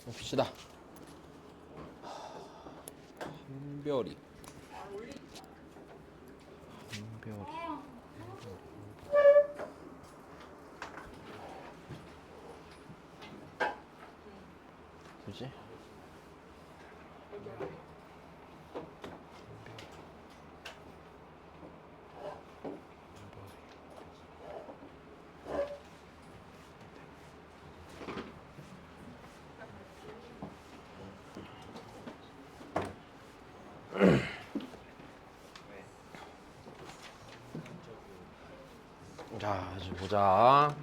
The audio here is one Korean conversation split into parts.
봅시다. 한별이. 그지? 자, 이제 보자.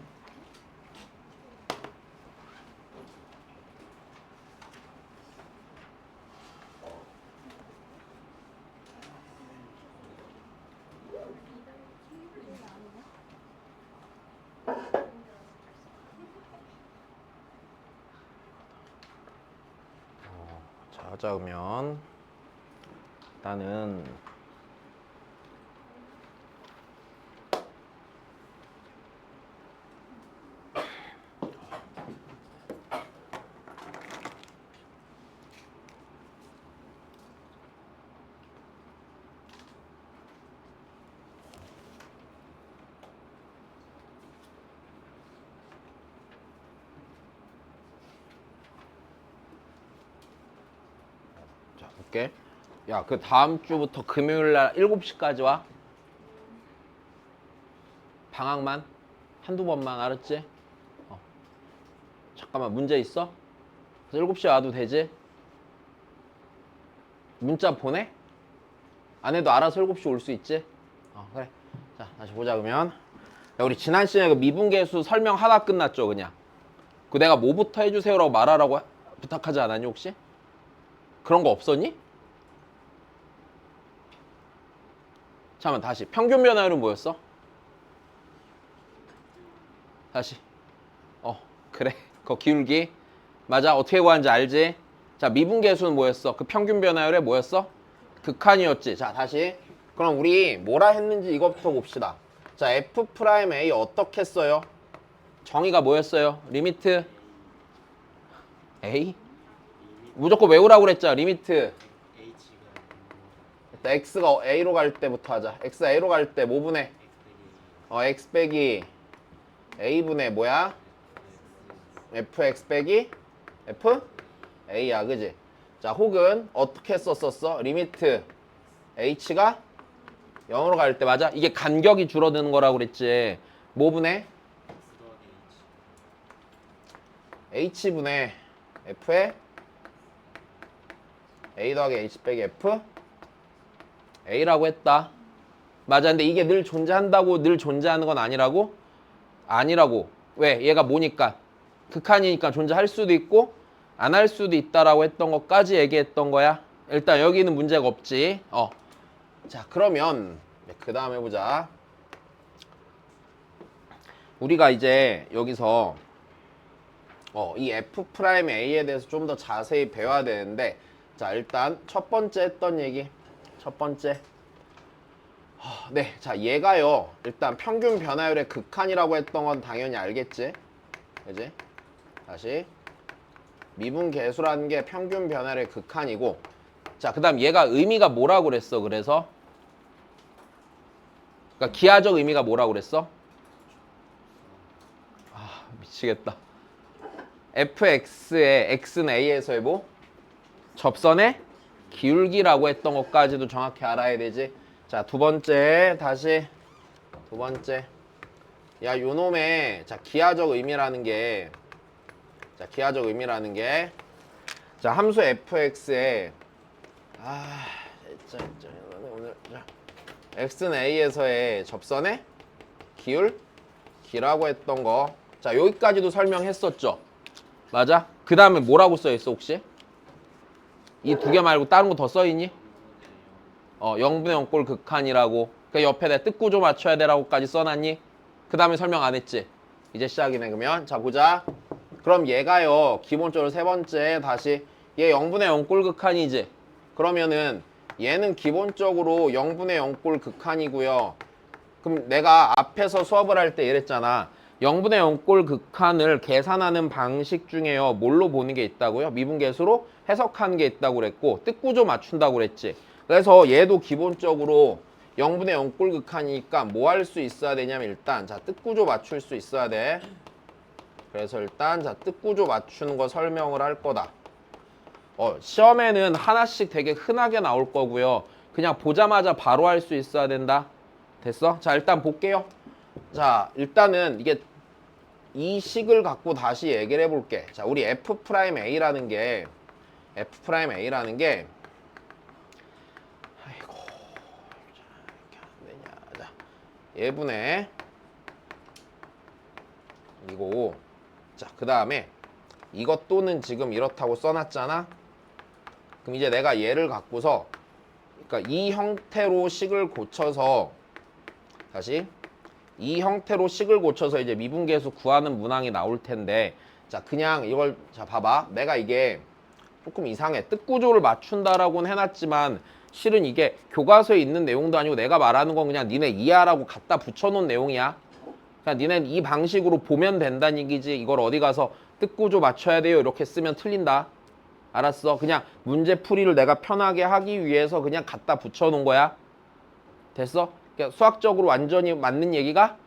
자, 그러면 일단은 자, 볼게. 야, 그 다음 주부터 금요일 날 7시까지 와. 방학만 한두 번만, 알았지? 잠깐만, 문제 있어? 7시에 와도 되지? 문자 보내? 안 해도 알아서 7시 올 수 있지? 그래. 자, 다시 보자, 그러면. 야, 우리 지난 시간에 그 미분계수 설명하다 끝났죠, 그냥. 그 내가 뭐부터 해주세요라고 말하라고 부탁하지 않았니, 혹시? 그런 거 없었니? 잠깐만, 다시. 평균 변화율은 뭐였어? 다시. 그래. 그거 기울기. 맞아. 어떻게 구하는지 알지? 자, 미분계수는 뭐였어? 그 평균 변화율에 뭐였어? 극한이었지. 자, 다시. 그럼 우리 뭐라 했는지 이것부터 봅시다. 자, F'A 어떻게 써요? 정의가 뭐였어요? 리미트 A? 무조건 외우라고 그랬죠. 리미트 X가 A로 갈 때부터 하자. X A로 갈 때 뭐 분의? X 빼기 A분의 뭐야? FX 빼기 F? A야, 그지? 자, 혹은 어떻게 썼었어? 리미트 H가 0으로 갈 때, 맞아? 이게 간격이 줄어드는 거라고 그랬지. 뭐 분의? H분의 F에 A 더하기 H 빼기 F A라고 했다. 맞아. 근데 이게 늘 존재한다고 늘 존재하는 건 아니라고? 아니라고. 왜? 얘가 뭐니까? 극한이니까 존재할 수도 있고 안 할 수도 있다라고 했던 것까지 얘기했던 거야. 일단 여기는 문제가 없지. 자, 그러면 그 다음 해보자. 우리가 이제 여기서 이 F'A에 대해서 좀 더 자세히 배워야 되는데, 자, 일단 첫 번째 했던 얘기. 첫 번째. 네, 자, 얘가요. 일단 평균 변화율의 극한이라고 했던 건 당연히 알겠지? 그지? 다시. 미분계수라는 게 평균 변화율의 극한이고, 자, 그 다음 얘가 의미가 뭐라고 그랬어, 그래서? 그러니까 기하적 의미가 뭐라고 그랬어? 미치겠다. fx의 x는 a에서의 뭐? 접선의 기울기라고 했던 것까지도 정확히 알아야 되지. 자, 두 번째. 다시 두 번째. 야, 요놈의 자, 기하적 의미라는 게, 자, 기하적 의미라는 게, 자, 함수 fx에 진짜 오늘, 자, x는 a에서의 접선의 기울기라고 했던 거. 자, 여기까지도 설명했었죠. 맞아? 그 다음에 뭐라고 써있어, 혹시? 이 두 개 말고 다른 거 더 써있니? 0분의 0꼴 극한이라고. 그 옆에다 뜻구조 맞춰야 되라고까지 써놨니? 그 다음에 설명 안 했지? 이제 시작이네, 그러면. 자, 보자. 그럼 얘가요, 기본적으로 세 번째, 다시. 얘 0분의 0꼴 극한이지? 그러면은 얘는 기본적으로 0분의 0꼴 극한이고요. 그럼 내가 앞에서 수업을 할 때 이랬잖아. 0분의 0꼴 극한을 계산하는 방식 중에요. 뭘로 보는 게 있다고요? 미분계수로 해석하는 게 있다고 그랬고 뜻구조 맞춘다고 그랬지. 그래서 얘도 기본적으로 0분의 0꼴 극한이니까 뭐 할 수 있어야 되냐면 일단 자 뜻구조 맞출 수 있어야 돼. 그래서 일단 자 뜻구조 맞추는 거 설명을 할 거다. 시험에는 하나씩 되게 흔하게 나올 거고요. 그냥 보자마자 바로 할 수 있어야 된다. 됐어? 자 일단 볼게요. 자 일단은 이게 이 식을 갖고 다시 얘기를 해볼게. 자 우리 F'A라는 게 F'A라는 게 아이고 이렇게 안 되냐. 자 얘분의 이거 자 그 다음에 이것 또는 지금 이렇다고 써놨잖아. 그럼 이제 내가 얘를 갖고서 그러니까 이 형태로 식을 고쳐서 다시 이 형태로 식을 고쳐서 이제 미분계수 구하는 문항이 나올 텐데 자 그냥 이걸 자 봐봐. 내가 이게 조금 이상해. 뜻구조를 맞춘다라고는 해놨지만 실은 이게 교과서에 있는 내용도 아니고 내가 말하는 건 그냥 니네 이해하라고 갖다 붙여놓은 내용이야. 그냥 니네는 이 방식으로 보면 된다는 얘기지 이걸 어디 가서 뜻구조 맞춰야 돼요 이렇게 쓰면 틀린다. 알았어? 그냥 문제 풀이를 내가 편하게 하기 위해서 그냥 갖다 붙여놓은 거야. 됐어? 그러니까 수학적으로 완전히 맞는 얘기가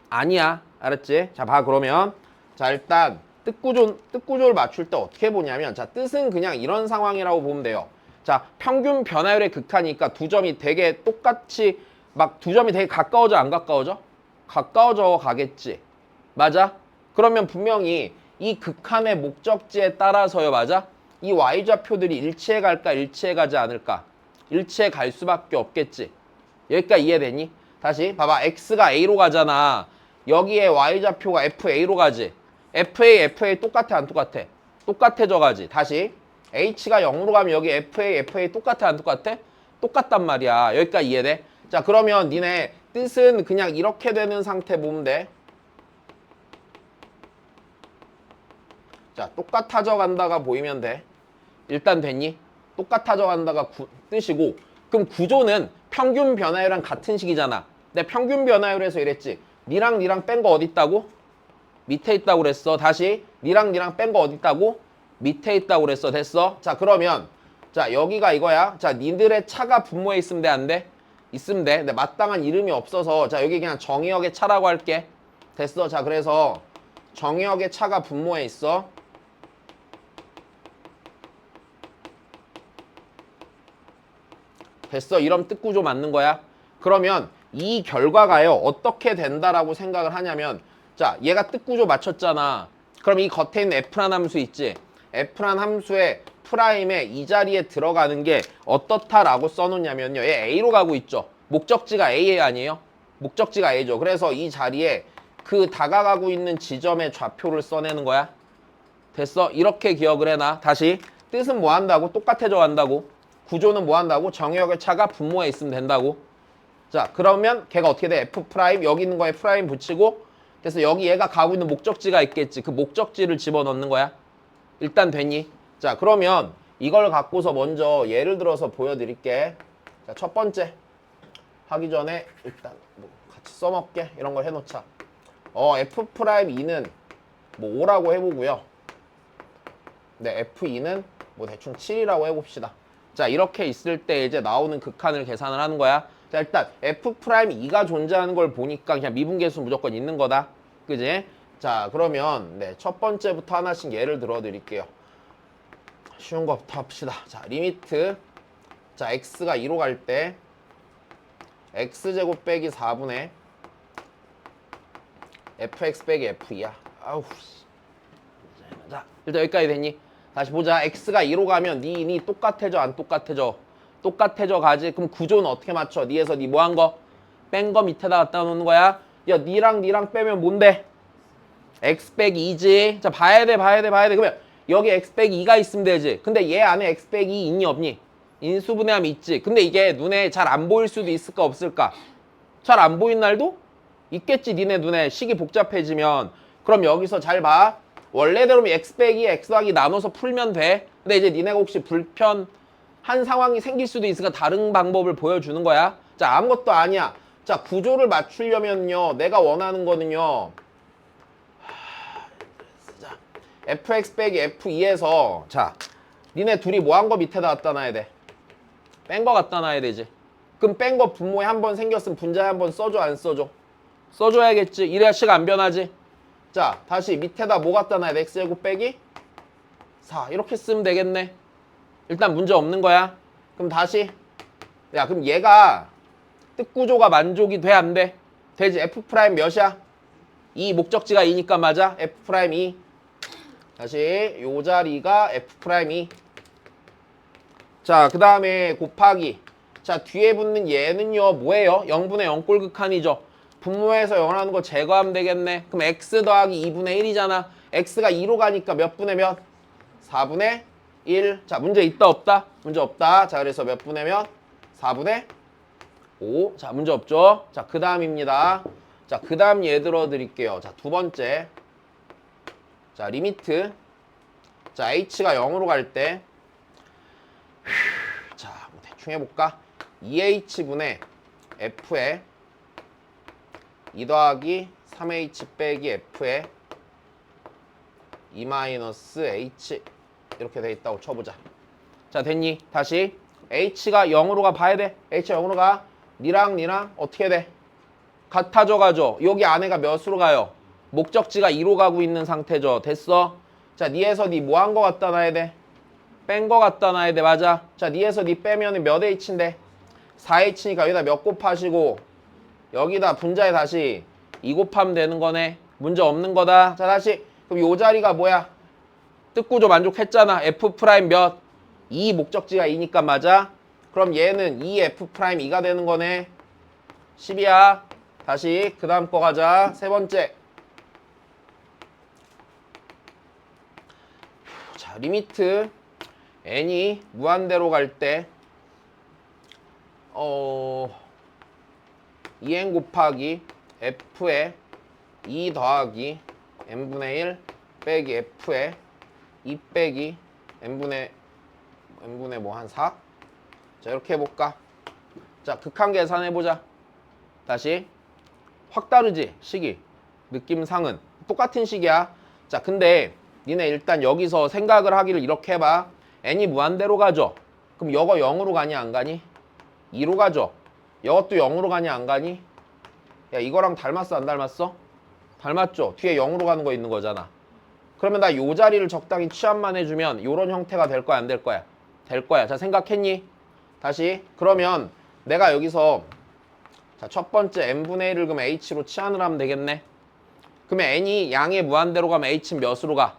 아니야. 알았지? 자, 봐 그러면 자 일단 뜻구조를 맞출 때 어떻게 보냐면 자 뜻은 그냥 이런 상황이라고 보면 돼요. 자 평균 변화율의 극한이니까 두 점이 되게 똑같이 막 두 점이 되게 가까워져 안 가까워져? 가까워져 가겠지. 맞아? 그러면 분명히 이 극한의 목적지에 따라서요. 맞아? 이 y좌표들이 일치해 갈까 일치해 가지 않을까? 일치해 갈 수밖에 없겠지. 여기까지 이해되니? 다시 봐봐. x가 a로 가잖아. 여기에 y좌표가 FA로 가지. FA 똑같아 안 똑같아? 똑같아져 가지. 다시 h가 0으로 가면 여기 FA 똑같아 안 똑같아? 똑같단 말이야. 여기까지 이해돼? 자 그러면 니네 뜻은 그냥 이렇게 되는 상태 보면 돼. 자 똑같아져 간다가 보이면 돼. 일단 됐니? 똑같아져 간다가 뜻이고 그럼 구조는 평균 변화율이랑 같은 식이잖아. 근데 평균 변화율에서 이랬지. 니랑 뺀 거 어디 있다고? 밑에 있다고 그랬어. 다시 니랑 뺀 거 어디 있다고? 밑에 있다고 그랬어. 됐어? 자 그러면 자 여기가 이거야. 자 니들의 차가 분모에 있으면 돼 안 돼? 있으면 돼. 근데 마땅한 이름이 없어서 자 여기 그냥 정의역의 차라고 할게. 됐어? 자 그래서 정의역의 차가 분모에 있어. 됐어? 이런 뜻구조 맞는 거야. 그러면 이 결과가요 어떻게 된다라고 생각을 하냐면 자 얘가 뜻구조 맞췄잖아. 그럼 이 겉에 있는 F란 함수 있지. F란 함수의 프라임에 이 자리에 들어가는 게 어떻다라고 써놓냐면요. 얘 A로 가고 있죠. 목적지가 A 아니에요? 목적지가 A죠. 그래서 이 자리에 그 다가가고 있는 지점의 좌표를 써내는 거야. 됐어? 이렇게 기억을 해놔. 다시 뜻은 뭐 한다고? 똑같아져 간다고. 구조는 뭐 한다고? 정의역의 차가 분모에 있으면 된다고. 자 그러면 걔가 어떻게 돼? F 프라임 여기 있는 거에 프라임 붙이고 그래서 여기 얘가 가고 있는 목적지가 있겠지. 그 목적지를 집어넣는 거야. 일단 됐니? 자 그러면 이걸 갖고서 먼저 예를 들어서 보여드릴게. 자 첫 번째 하기 전에 일단 뭐 같이 써먹게 이런 걸 해놓자. F 프라임 2는 뭐 5라고 해보고요. 네 F2는 뭐 대충 7이라고 해봅시다. 자 이렇게 있을 때 이제 나오는 극한을 계산을 하는 거야. 자 일단 F'2가 존재하는 걸 보니까 그냥 미분계수 무조건 있는 거다. 그지? 자 그러면 네, 첫 번째부터 하나씩 예를 들어 드릴게요. 쉬운 거부터 합시다. 자 리미트 자 x가 2로 갈 때 x제곱 빼기 4분의 fx 빼기 f2야. 아우 자 일단 여기까지 됐니? 다시 보자. x가 2로 가면 니 똑같아져 안 똑같아져? 똑같아져 가지. 그럼 구조는 어떻게 맞춰? 니에서 니 뭐 한 거? 뺀 거 밑에다 갖다 놓는 거야. 야 니랑 빼면 뭔데? x 빼기 2지. 자 봐야 돼. 그러면 여기 x 빼기 2가 있으면 되지. 근데 얘 안에 x 빼기 2 있니 없니? 인수분해함 있지. 근데 이게 눈에 잘 안 보일 수도 있을까 없을까? 잘 안 보인 날도 있겠지. 니네 눈에 식이 복잡해지면. 그럼 여기서 잘 봐. 원래대로면 x 빼기 x 더하기 나눠서 풀면 돼. 근데 이제 니네가 혹시 불편한 상황이 생길 수도 있으니까 다른 방법을 보여주는 거야. 자 아무것도 아니야. 자 구조를 맞추려면요 내가 원하는 거는요 fx 빼기 f2에서 자 니네 둘이 뭐 한 거 밑에다 갖다 놔야 돼? 뺀 거 갖다 놔야 되지. 그럼 뺀 거 분모에 한 번 생겼으면 분자에 한 번 써줘 안 써줘? 써줘야겠지. 이래야 식안 변하지. 자 다시 밑에다 뭐 갖다 놔야 돼? x제곱 빼기 4 이렇게 쓰면 되겠네. 일단 문제 없는 거야. 그럼 다시 야 그럼 얘가 뜻구조가 만족이 돼 안 돼? 되지. f 프라임 몇이야? 2 목적지가 2니까 맞아. f 프라임 2. 다시 요 자리가 f 프라임 2. 자 그 다음에 곱하기. 자 뒤에 붙는 얘는요 뭐예요? 0분의 0꼴 극한이죠. 분모에서 0을 하는 거 제거하면 되겠네. 그럼 x 더하기 2분의 1이잖아. x가 2로 가니까 몇 분의 몇? 4분의 1. 자 문제 있다 없다? 문제 없다. 자 그래서 몇 분의 몇? 4분의 5. 자 문제 없죠? 자 그 다음입니다. 자 그 다음 예 들어드릴게요. 자 두 번째. 자 리미트. 자 h가 0으로 갈 때 자 뭐 대충 해볼까? 2h분의 f에 2 더하기 3h 빼기 f에 2 마이너스 h 이렇게 돼 있다고 쳐보자. 자 됐니? 다시 h가 0으로 가 봐야 돼. h가 0으로 가. 니랑 어떻게 돼? 같아져 가죠. 여기 안에가 몇으로 가요? 목적지가 2로 가고 있는 상태죠. 됐어? 자 니에서 니 뭐 한 거 갖다 놔야 돼? 뺀 거 갖다 놔야 돼. 맞아. 자 니에서 니 빼면 몇 h인데? 4h니까 여기다 몇 곱하시고 여기다 분자에 다시 2 곱하면 되는 거네. 문제 없는 거다. 자 다시 그럼 요 자리가 뭐야? 뜻구조 만족했잖아. f 프라임 몇? 2 목적지가 2니까 맞아. 그럼 얘는 2f 프라임 2가 되는 거네. 10이야. 다시 그 다음 거 가자. 세 번째. 자 리미트 n이 무한대로 갈 때 2n 곱하기 f에 2 더하기 n분의 1 빼기 f에 2 빼기 n분의 뭐 한 4? 자 이렇게 해볼까? 자 극한 계산해보자. 다시 확 다르지? 식이 느낌상은 똑같은 식이야. 자 근데 니네 일단 여기서 생각을 하기를 이렇게 해봐. n이 무한대로 가죠? 그럼 이거 0으로 가니 안 가니? 2로 가죠? 이것도 0으로 가니 안 가니? 야 이거랑 닮았어 안 닮았어? 닮았죠? 뒤에 0으로 가는 거 있는 거잖아. 그러면 나 요 자리를 적당히 취합만 해주면 요런 형태가 될 거야 안 될 거야? 될 거야. 자 생각했니? 다시 그러면 내가 여기서 자 첫 번째 n분의 1을 그럼 h로 치환을 하면 되겠네. 그러면 n이 양의 무한대로 가면 h는 몇으로 가?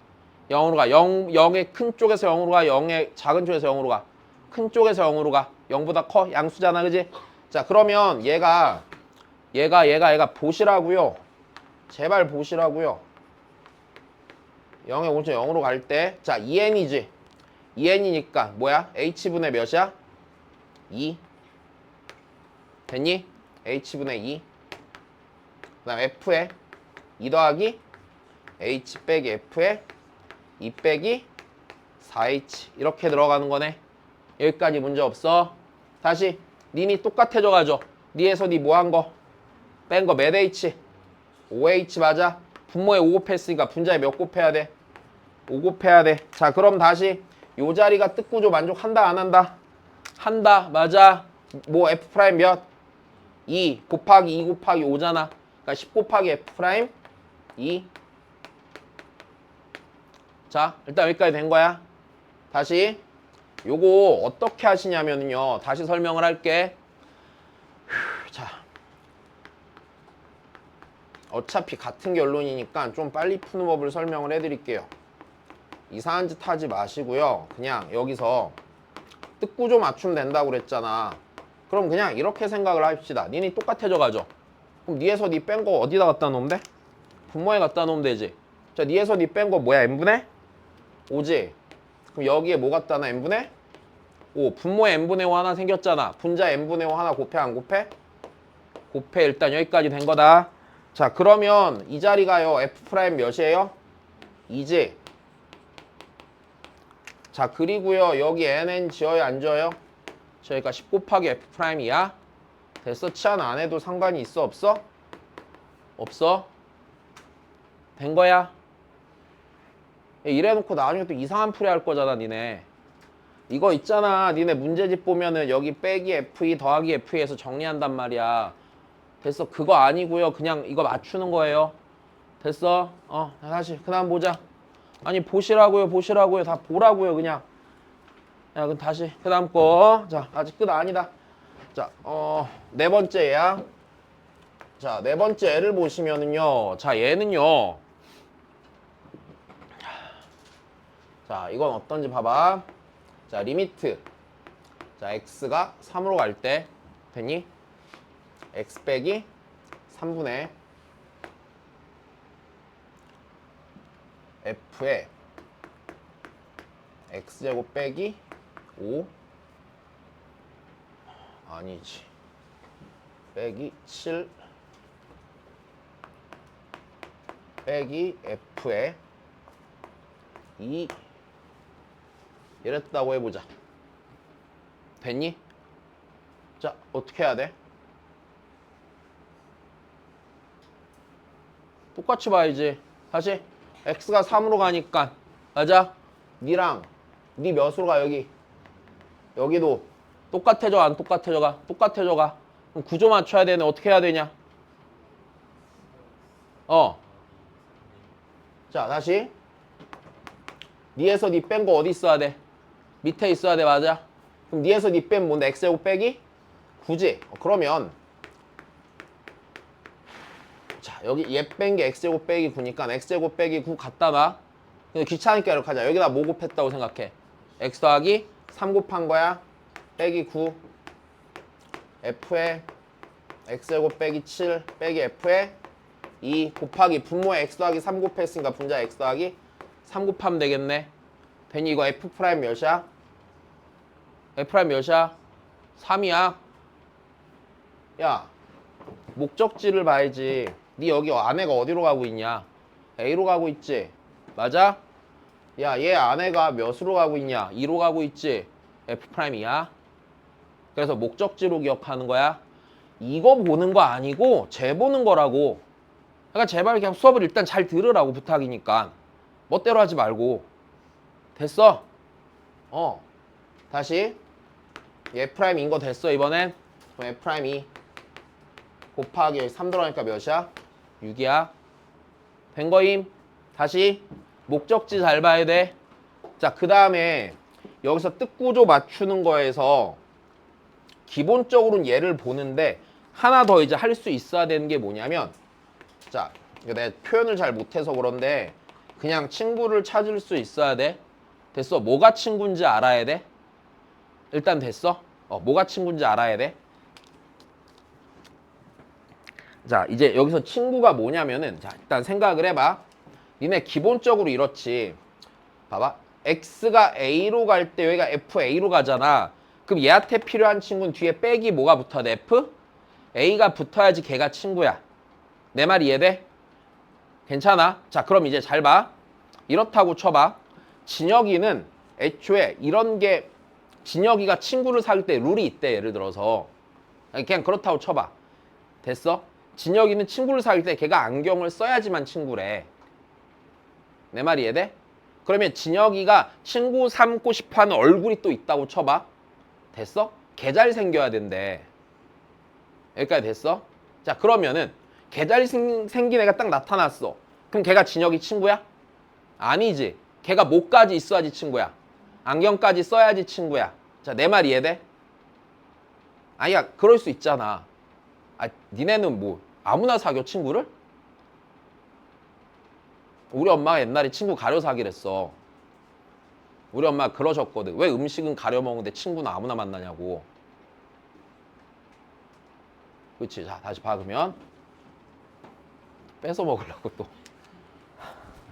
0으로 가. 0의 큰 쪽에서 0으로 가. 0의 작은 쪽에서 0으로 가. 큰 쪽에서 0으로 가. 0보다 커. 양수잖아. 그지? 자 그러면 얘가 보시라고요. 제발 보시라고요. 0의 오른쪽 0으로 갈 때 자 2n이지. 2n이니까 뭐야? h분의 몇이야? 2. 됐니? h분의 2. 그 다음 f에 2 더하기 h 빼기 f에 2 빼기 4h 이렇게 들어가는 거네. 여기까지 문제 없어. 다시 니니 똑같아져 가죠. 니에서 니 뭐 한 거? 뺀 거 몇 h? 5h 맞아. 분모에 5 곱했으니까 분자에 몇 곱해야 돼? 5 곱해야 돼. 자 그럼 다시 요 자리가 뜻구조 만족한다 안 한다? 한다. 맞아. 뭐 f 프라임 몇? 2 곱하기 2 곱하기 5잖아. 그러니까 10 곱하기 f 프라임 2. 자 일단 여기까지 된 거야. 다시 요거 어떻게 하시냐면요. 다시 설명을 할게. 자 어차피 같은 결론이니까 좀 빨리 푸는 법을 설명을 해드릴게요. 이상한 짓 하지 마시고요. 그냥 여기서 뜻구조 맞추면 된다고 그랬잖아. 그럼 그냥 이렇게 생각을 합시다. 니네 똑같아져 가죠. 그럼 니에서 니 뺀 거 어디다 갖다 놓으면 돼? 분모에 갖다 놓으면 되지. 자 니에서 니 뺀 거 뭐야? n분의 5지. 그럼 여기에 뭐 갖다 놔? n분의 5. 분모에 n분의 5 하나 생겼잖아. 분자 n분의 5 하나 곱해 안 곱해? 곱해. 일단 여기까지 된 거다. 자 그러면 이 자리가요 f 프라임 몇이에요? 2지. 자 그리고요 여기 nn 지어요 안 지어요? 저희가 10 곱하기 f 프라임이야. 됐어? 치환 안 해도 상관이 있어 없어? 없어? 된 거야? 이래놓고 나중에 또 이상한 풀이 할 거잖아 니네. 이거 있잖아 니네 문제집 보면은 여기 빼기 F2 더하기 F2에서 정리한단 말이야. 됐어. 그거 아니고요. 그냥 이거 맞추는 거예요. 됐어. 다시 그 다음 보자. 아니 보시라고요. 다 보라고요 그냥. 야 그럼 다시 그 다음 거. 자 아직 끝 아니다. 자 네 번째야. 자 네 번째 애를 보시면은요. 자 얘는요. 자 이건 어떤지 봐봐. 자 리미트. 자 x가 3으로 갈 때 되니? x 빼기 3분의 f에 x제곱 빼기 5 아니지 빼기 7 빼기 f에 2 이랬다고 해보자. 됐니? 자 어떻게 해야 돼? 똑같이 봐야지. 다시 x가 3으로 가니까 맞아? 니랑 니 몇으로 가 여기? 여기도 똑같아져 안 똑같아져가? 똑같아져가. 그럼 구조 맞춰야 되네. 어떻게 해야 되냐? 자 다시 니에서 니 뺀 거 어디 있어야 돼? 밑에 있어야 돼. 맞아? 그럼 니에서 니 뺀 뭔데? x제곱 빼기 9지? 그러면 자 여기 얘 뺀 게 x제곱 빼기 9니까 x제곱 빼기 9 갖다 놔. 근데 귀찮으니까 이렇게 하자. 여기다 뭐 곱했다고 생각해? x 더하기 3 곱한 거야. 빼기 9 f에 x제곱 빼기 7 빼기 f에 2 곱하기 분모에 x 더하기 3 곱했으니까 분자에 x 더하기 3 곱하면 되겠네. 되니 이거 f 프라임 몇이야? f 프라임 몇이야? 3이야. 야 목적지를 봐야지. 니 여기 안에가 어디로 가고 있냐? A로 가고 있지? 맞아? 야, 얘 안에가 몇으로 가고 있냐? 2로 가고 있지? F'이야. 그래서 목적지로 기억하는 거야. 이거 보는 거 아니고 쟤 보는 거라고. 그러니까 제발 그냥 수업을 일단 잘 들으라고 부탁이니까. 멋대로 하지 말고. 됐어? 다시. 얘 F'인 거 됐어 이번엔? 그럼 F'이 곱하기 3 들어가니까 몇이야? 6이야. 된 거임. 다시 목적지 잘 봐야 돼. 자, 그 다음에 여기서 뜻구조 맞추는 거에서 기본적으로는 얘를 보는데 하나 더 이제 할 수 있어야 되는 게 뭐냐면 자, 이거 내가 표현을 잘 못해서 그런데 그냥 친구를 찾을 수 있어야 돼. 됐어? 뭐가 친구인지 알아야 돼. 일단 됐어? 뭐가 친구인지 알아야 돼. 자 이제 여기서 친구가 뭐냐면은 자 일단 생각을 해봐. 니네 기본적으로 이렇지. 봐봐. x가 a로 갈 때 여기가 fa로 가잖아. 그럼 얘한테 필요한 친구는 뒤에 빼기 뭐가 붙어야 돼? f? a가 붙어야지 걔가 친구야. 내 말 이해돼? 괜찮아? 자 그럼 이제 잘 봐. 이렇다고 쳐봐. 진혁이는 애초에 이런 게 진혁이가 친구를 사귈 때 룰이 있대. 예를 들어서 그냥 그렇다고 쳐봐. 됐어? 진혁이는 친구를 사귈 때 걔가 안경을 써야지만 친구래. 내 말 이해돼? 그러면 진혁이가 친구 삼고 싶어하는 얼굴이 또 있다고 쳐봐. 됐어? 걔 잘 생겨야 된대. 여기까지 됐어? 자 그러면은 걔 잘 생긴 애가 딱 나타났어. 그럼 걔가 진혁이 친구야? 아니지. 걔가 뭐까지 있어야지 친구야. 안경까지 써야지 친구야. 자 내 말 이해돼? 아니야 그럴 수 있잖아. 니네는 뭐 아무나 사겨 친구를? 우리 엄마가 옛날에 친구 가려 사기랬어. 우리 엄마가 그러셨거든. 왜 음식은 가려 먹는데 친구는 아무나 만나냐고. 그렇지. 자 다시 봐 그러면 뺏어 먹으려고 또.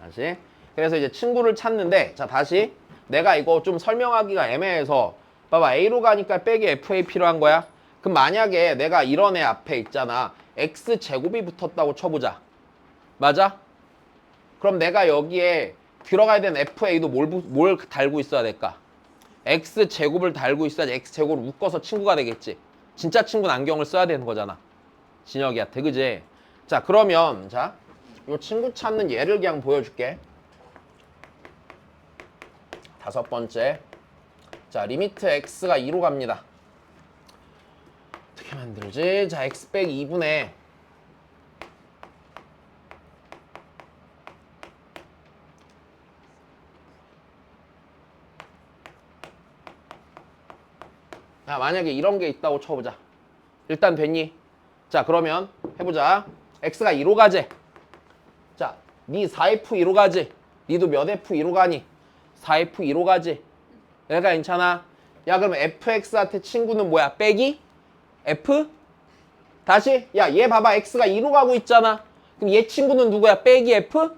다시. 그래서 이제 친구를 찾는데 자 다시 내가 이거 좀 설명하기가 애매해서 봐봐. A로 가니까 빼기 FA 필요한 거야. 그럼 만약에 내가 이런 애 앞에 있잖아. X제곱이 붙었다고 쳐보자. 맞아? 그럼 내가 여기에 들어가야 되는 FA도 뭘 달고 있어야 될까? X제곱을 달고 있어야지 X제곱을 묶어서 친구가 되겠지. 진짜 친구는 안경을 써야 되는 거잖아. 진혁이한테. 그지? 자 그러면 자 이 친구 찾는 예를 그냥 보여줄게. 다섯 번째. 자, 리미트 x가 2로 갑니다. 어떻게 만들지? 자, x 빼기 2분의 자, 만약에 이런 게 있다고 쳐보자. 일단 됐니? 자, 그러면 해보자. x가 2로 가지. 자, 니 4f 2로 가지. 니도 몇 f 2로 가니? 4f 2로 가지. 얘가 괜찮아? 야, 그럼 fx한테 친구는 뭐야? 빼기? f? 다시? 야, 얘 봐봐. x가 2로 가고 있잖아. 그럼 얘 친구는 누구야? 빼기 f?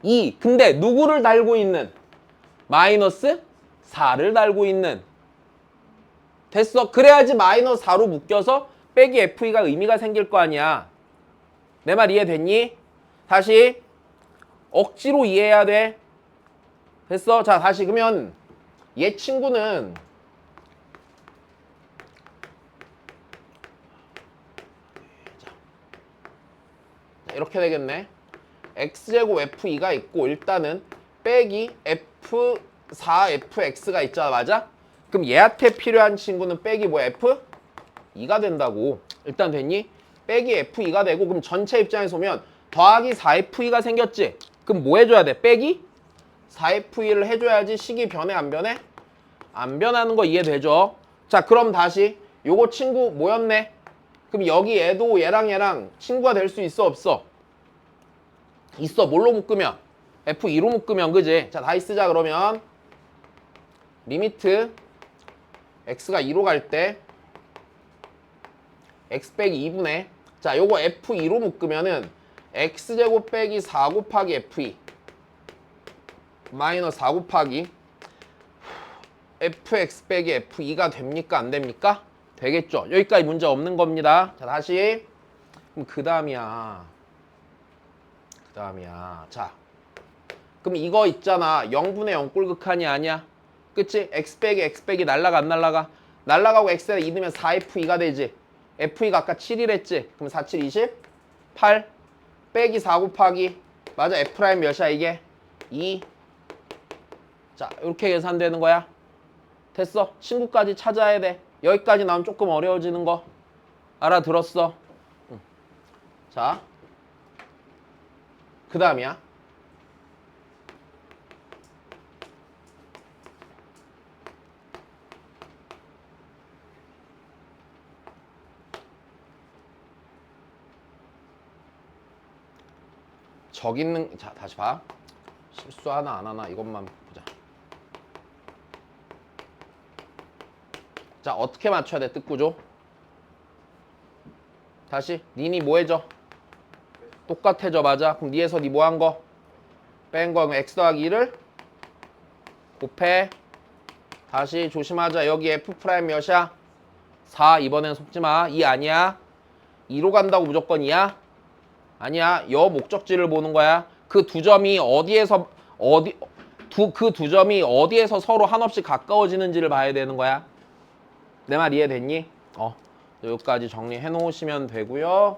2. 근데 누구를 달고 있는? 마이너스 4를 달고 있는. 됐어. 그래야지 마이너스 4로 묶여서 빼기 FE가 의미가 생길 거 아니야. 내 말 이해됐니? 다시 억지로 이해해야 돼. 됐어? 자, 다시 그러면 얘 친구는 자, 이렇게 되겠네. x제곱 f2가 있고 일단은 빼기 f4fx가 있잖아. 맞아? 그럼 얘한테 필요한 친구는 빼기 뭐야? f2가 된다고. 일단 됐니? 빼기 f2가 되고 그럼 전체 입장에서 보면 더하기 4f2가 생겼지? 그럼 뭐 해줘야 돼? 빼기 4f2를 해줘야지 식이 변해 안 변해? 안 변하는 거 이해되죠? 자, 그럼 다시 요거 친구 뭐였네? 그럼 여기 얘도 얘랑 친구가 될 수 있어 없어? 있어. 뭘로 묶으면? f2로 묶으면 그지? 자, 다시 쓰자 그러면 리미트 x가 2로 갈 때 x 빼기 2분의 자, 요거 f2로 묶으면은 x제곱 빼기 4 곱하기 f2 마이너스 4 곱하기 fx 빼기 f2가 됩니까? 안 됩니까? 되겠죠? 여기까지 문제 없는 겁니다. 자, 다시 그럼 그 다음이야. 자, 그럼 이거 있잖아. 0분의 0 꼴극한이 아니야? 그치? x 빼기 날라가 안 날라가? 날라가고 x에 2 넣으면 4f2가 되지. f2가 아까 7이랬지? 그럼 4, 7, 28 빼기 4 곱하기 맞아. f' 몇이야 이게? 2. 자, 이렇게 계산되는 거야. 됐어. 친구까지 찾아야 돼. 여기까지 나오면 조금 어려워지는 거 알아들었어? 응. 자, 그 다음이야. 적 있는, 자, 다시 봐. 실수하나 안 하나 이것만 보자. 자, 어떻게 맞춰야 돼? 뜻구조. 다시 니니 뭐 해줘? 똑같아져. 맞아. 그럼 니에서 니 뭐 한 거? 뺀 거. 그럼 x 더하기 2를 곱해. 다시 조심하자. 여기 f' 몇이야? 4. 이번엔 속지마. 2 아니야. 2로 간다고 무조건 2야? 아니야. 여 목적지를 보는 거야. 그 두 점이 어디에서 그 두 점이 어디에서 서로 한없이 가까워지는지를 봐야 되는 거야. 내 말 이해됐니? 여기까지 정리해 놓으시면 되고요.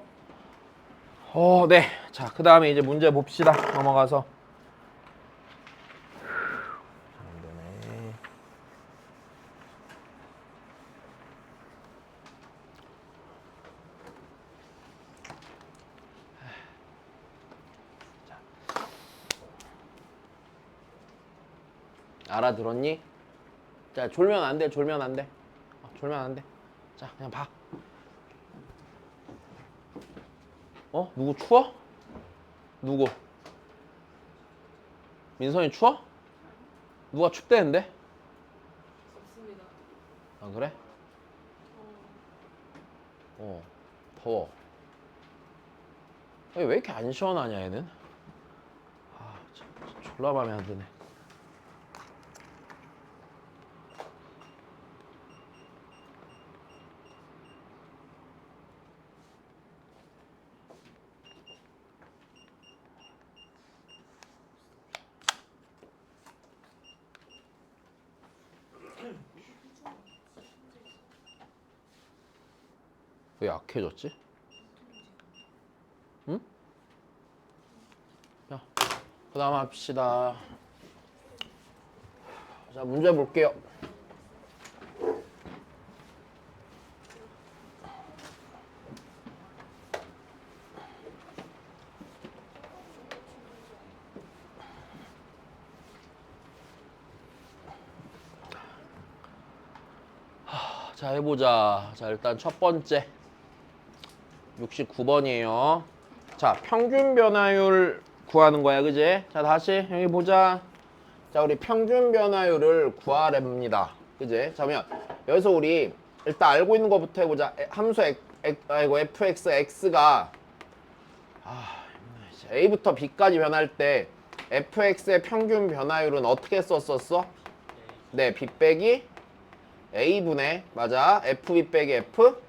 네. 자, 그 다음에 이제 문제 봅시다. 넘어가서. 안 되네. 알아들었니? 자, 졸면 안 돼. 졸면 안 돼. 졸면 안 돼. 자, 그냥 봐. 누구 추워? 누구? 민선이 추워? 누가 춥대는데? 없습니다. 아, 그래? 더워. 왜 이렇게 안 시원하냐, 얘는? 참, 졸라 맘에 안 드네. 왜 약해졌지? 응? 자, 그 다음 합시다. 자, 문제 볼게요. 자, 해보자. 자, 일단 첫 번째 69번이에요. 자, 평균 변화율 구하는 거야, 그지? 자, 다시 여기 보자. 자, 우리 평균 변화율을 구하랍니다. 그지? 자, 그러면 여기서 우리 일단 알고 있는 것부터 해보자. 함수 fx, x가 a부터 b까지 변할 때 fx의 평균 변화율은 어떻게 썼었어? 네, b 빼기 a분의, 맞아, fb 빼기 f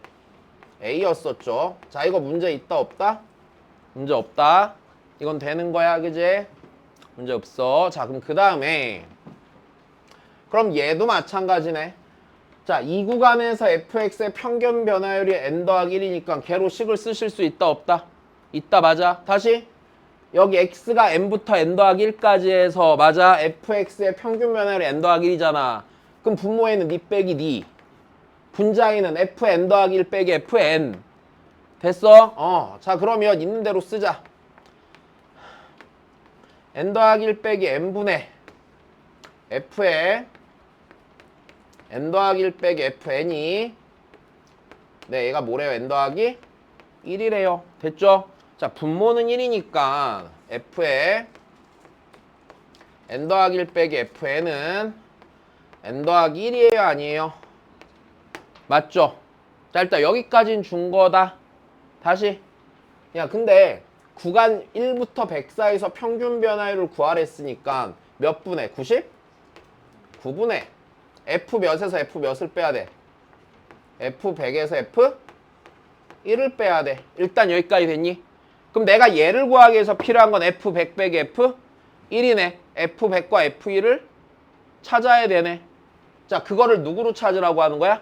a였었죠. 자, 이거 문제 있다 없다? 문제 없다. 이건 되는 거야, 그지? 문제 없어. 자, 그럼 그 다음에 그럼 얘도 마찬가지네. 자, 이 구간에서 fx의 평균 변화율이 n 더하기 1이니까 걔로 식을 쓰실 수 있다 없다? 있다, 맞아. 다시 여기 x가 n부터 n 더하기 1까지 해서, 맞아, fx의 평균 변화율이 n 더하기 1이잖아. 그럼 분모에는 니 빼기 니, 분자에는 fn 더하기 1 빼기 fn. 됐어? 자, 그러면 있는 대로 쓰자. n 더하기 1 빼기 n분의 f에 n 더하기 1 빼기 fn이, 네, 얘가 뭐래요? n 더하기 1이래요. 됐죠? 자, 분모는 1이니까 f에 n 더하기 1 빼기 fn은 n 더하기 1이에요? 아니에요? 맞죠? 자, 일단 여기까지는 준 거다. 다시. 야, 근데 구간 1부터 100 사이에서 평균 변화율을 구하랬으니까 몇 분의? 90? 9분의 f 몇에서 f 몇을 빼야 돼? f 100에서 f 1을 빼야 돼. 일단 여기까지 됐니? 그럼 내가 얘를 구하기 위해서 필요한 건 f 100 빼기 f 1이네. f 100과 f1을 찾아야 되네. 자, 그거를 누구로 찾으라고 하는 거야?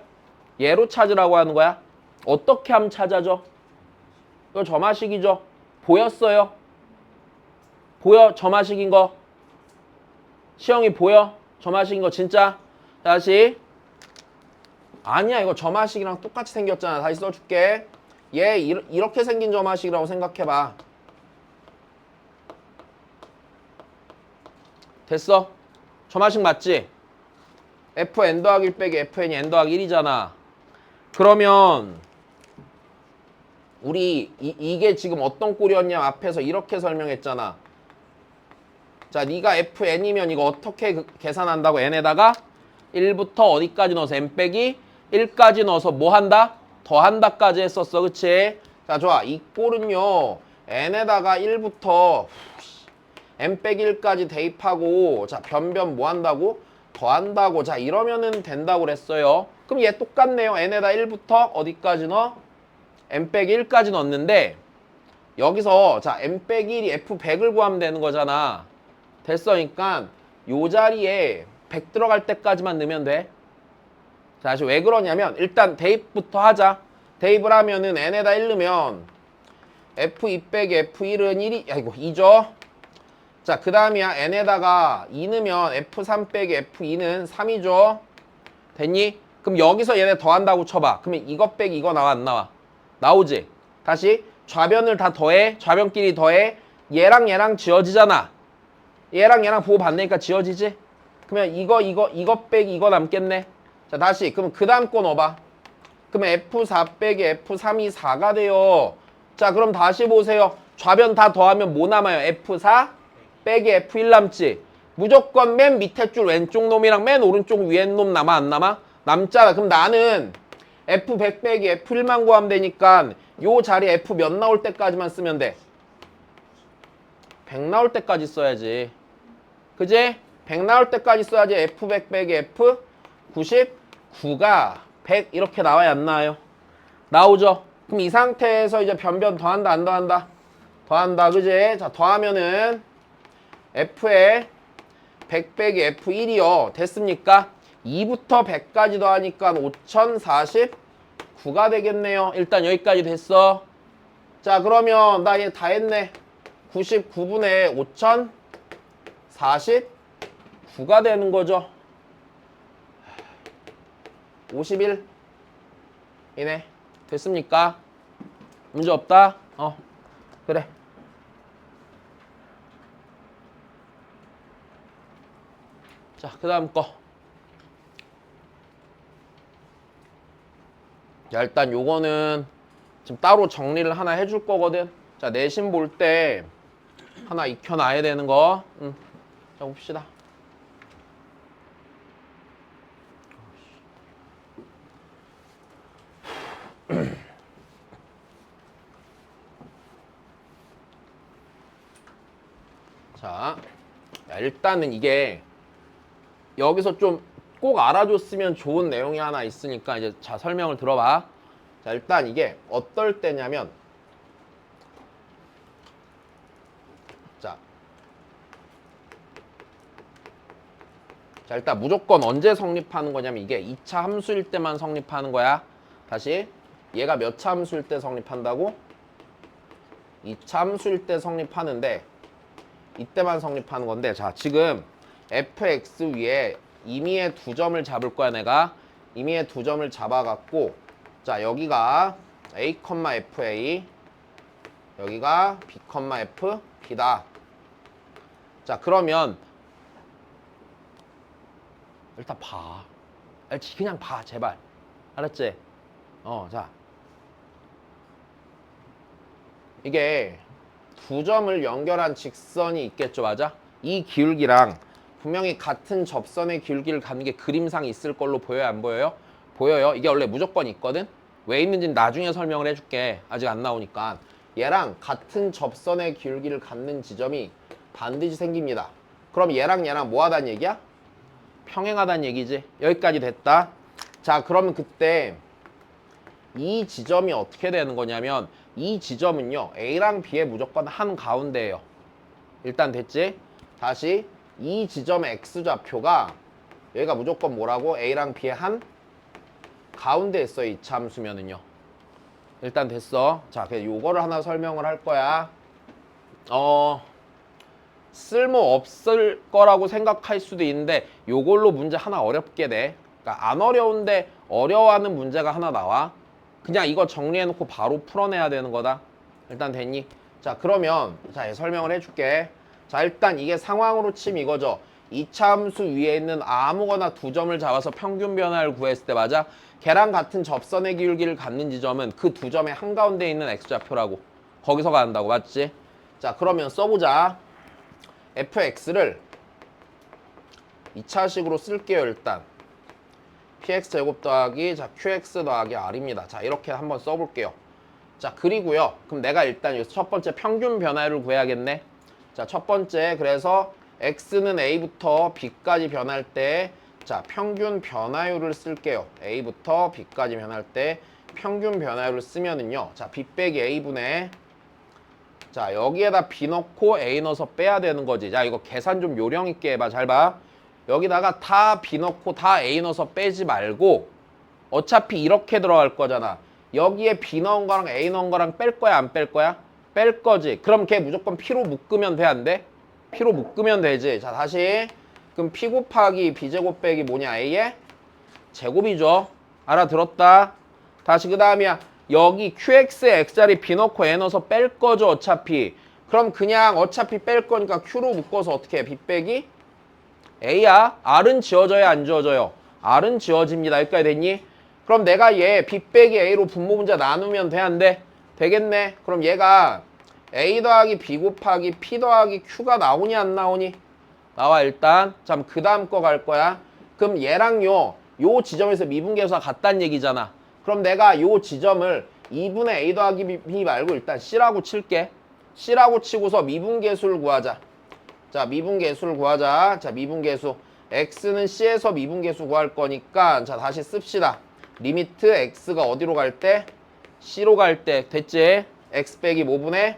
얘로 찾으라고 하는 거야. 어떻게 하면 찾아져? 이거 점화식이죠. 보였어요? 보여? 점화식인 거? 시영이 보여? 점화식인 거 진짜? 다시. 아니야, 이거 점화식이랑 똑같이 생겼잖아. 다시 써줄게. 얘 이렇게 생긴 점화식이라고 생각해봐. 됐어? 점화식 맞지? fn 더하기 1 빼기 fn이 n 더하기 1이잖아. 그러면 우리 이게 지금 어떤 꼴이었냐 앞에서 이렇게 설명했잖아. 자, 네가 fn이면 이거 어떻게 계산한다고? n에다가 1부터 어디까지 넣어서 n 빼기 1까지 넣어서 뭐 한다? 더한다까지 했었어. 그치? 자, 좋아. 이 꼴은요, n에다가 1부터 n 빼기 1까지 대입하고, 자, 변변 뭐 한다고? 더한다고. 자, 이러면은 된다고 그랬어요. 그럼 얘 똑같네요. n에다 1부터 어디까지 넣어? n 빼기 1까지 넣었는데, 여기서 자, n 빼기 1이 f100을 구하면 되는 거잖아. 됐으니까 요 자리에 100 들어갈 때까지만 넣으면 돼. 자, 다시 왜 그러냐면 일단 대입부터 하자. 대입을 하면은 n에다 1 넣으면 f2 빼기 f1은 1이, 아이고, 2죠. 자, 그 다음이야. n에다가 2 넣으면 f3 빼기 f2는 3이죠. 됐니? 그럼 여기서 얘네 더한다고 쳐봐. 그러면 이거 빼기 이거 나와 안 나와? 나오지? 다시 좌변을 다 더해. 좌변끼리 더해. 얘랑 얘랑 지워지잖아. 얘랑 얘랑 보고 받으니까 지워지지? 그러면 이거 빼기 이거 남겠네. 자, 다시. 그럼 그 다음 거 넣어봐. 그러면 f4 빼기 f3이 4가 돼요. 자, 그럼 다시 보세요. 좌변 다 더하면 뭐 남아요? f4 빼기 f1 남지. 무조건 맨 밑에 줄 왼쪽 놈이랑 맨 오른쪽 위에 놈 남아 안 남아? 남잖아. 그럼 나는 f100 빼기 f1만 구하면 되니까 요 자리에 f 몇 나올 때까지만 쓰면 돼? 100 나올 때까지 써야지. 그지? 100 나올 때까지 써야지. f100 빼기 f99가 100 이렇게 나와야 안 나와요? 나오죠? 그럼 이 상태에서 이제 변변 더한다 안 더한다? 더한다. 그지? 자, 더하면은 f에 100 빼기 f1이요. 됐습니까? 2부터 100까지 더하니까 5049가 되겠네요. 일단 여기까지 됐어. 자, 그러면 나 얘 다 했네. 99분의 5049가 되는 거죠. 51 이네. 됐습니까? 문제 없다? 그래. 자, 그 다음 거. 자, 일단 요거는 지금 따로 정리를 하나 해줄 거거든. 자, 내신 볼 때 하나 익혀놔야 되는 거. 자, 봅시다. 자, 일단은 이게 여기서 좀 꼭 알아줬으면 좋은 내용이 하나 있으니까 이제 자 설명을 들어봐. 자, 일단 이게 어떨 때냐면 자 일단 무조건 언제 성립하는 거냐면 이게 2차 함수일 때만 성립하는 거야. 다시 얘가 몇 차 함수일 때 성립한다고? 2차 함수일 때 성립하는데 이때만 성립하는 건데 자 지금 fx 위에 임의의 두 점을 잡을 거야. 내가 임의의 두 점을 잡아갖고 자 여기가 a, fa 여기가 b, f, b다. 자 그러면 일단 봐. 그냥 봐 제발. 알았지? 자 이게 두 점을 연결한 직선이 있겠죠. 맞아? 이 기울기랑 분명히 같은 접선의 기울기를 갖는 게 그림상 있을 걸로 보여요? 안 보여요? 보여요. 이게 원래 무조건 있거든? 왜 있는지는 나중에 설명을 해줄게. 아직 안 나오니까. 얘랑 같은 접선의 기울기를 갖는 지점이 반드시 생깁니다. 그럼 얘랑 뭐 하다는 얘기야? 평행하다는 얘기지. 여기까지 됐다. 자 그러면 그때 이 지점이 어떻게 되는 거냐면 이 지점은요 A랑 B의 무조건 한가운데예요. 일단 됐지? 다시 이 지점의 X좌표가 얘가 무조건 뭐라고? A랑 B의 한 가운데에 있어요. 이 함수면은요. 일단 됐어. 자 그래서 요거를 하나 설명을 할 거야. 쓸모 없을 거라고 생각할 수도 있는데 요걸로 문제 하나 어렵게 돼. 그러니까 안 어려운데 어려워하는 문제가 하나 나와. 그냥 이거 정리해놓고 바로 풀어내야 되는 거다. 일단 됐니? 자 그러면 자 설명을 해줄게. 자 일단 이게 상황으로 치면 이거죠. 2차 함수 위에 있는 아무거나 두 점을 잡아서 평균 변화를 구했을 때 맞아? 걔랑 같은 접선의 기울기를 갖는 지점은 그 두 점의 한가운데에 있는 x좌표라고. 거기서 간다고 맞지? 자 그러면 써보자. fx를 2차식으로 쓸게요. 일단 px제곱 더하기 자 qx 더하기 r입니다. 자 이렇게 한번 써볼게요. 자 그리고요 그럼 내가 일단 여기서 첫 번째 평균 변화율을 구해야겠네. 자 첫 번째 그래서 x는 a부터 b까지 변할 때 자 평균 변화율을 쓸게요. a부터 b까지 변할 때 평균 변화율을 쓰면은요 자 b 빼기 a분의 자 여기에다 b 넣고 a 넣어서 빼야 되는 거지. 자 이거 계산 좀 요령 있게 해봐. 잘 봐. 여기다가 다 b 넣고 다 a 넣어서 빼지 말고 어차피 이렇게 들어갈 거잖아. 여기에 b 넣은 거랑 a 넣은 거랑 뺄 거야 안 뺄 거야? 뺄 거지. 그럼 걔 무조건 p로 묶으면 돼 안 돼? p로 묶으면 되지. 자 다시 그럼 p 곱하기 b제곱 빼기 뭐냐 a의 제곱이죠. 알아들었다. 다시 그 다음이야. 여기 qx에 x자리 b 넣고 a 넣어서 뺄 거죠 어차피. 그럼 그냥 어차피 뺄 거니까 q로 묶어서 어떻게 해? b 빼기 a야. r은 지워져요 안 지워져요? r은 지워집니다. 여기까지 됐니? 그럼 내가 얘 b 빼기 a로 분모 문제 나누면 돼 안 돼? 되겠네. 그럼 얘가 a 더하기 b 곱하기 p 더하기 q가 나오니 안 나오니? 나와 일단. 자 그 다음 거 갈 거야. 그럼 얘랑 요 지점에서 미분계수가 같다는 얘기잖아. 그럼 내가 요 지점을 2분의 a 더하기 b 말고 일단 c라고 칠게. c라고 치고서 미분계수를 구하자. 자 미분계수를 구하자. 자 미분계수 x는 c에서 미분계수 구할 거니까 자 다시 씁시다. 리미트 x가 어디로 갈 때? c로 갈 때. 됐지? x 빼기 뭐분의?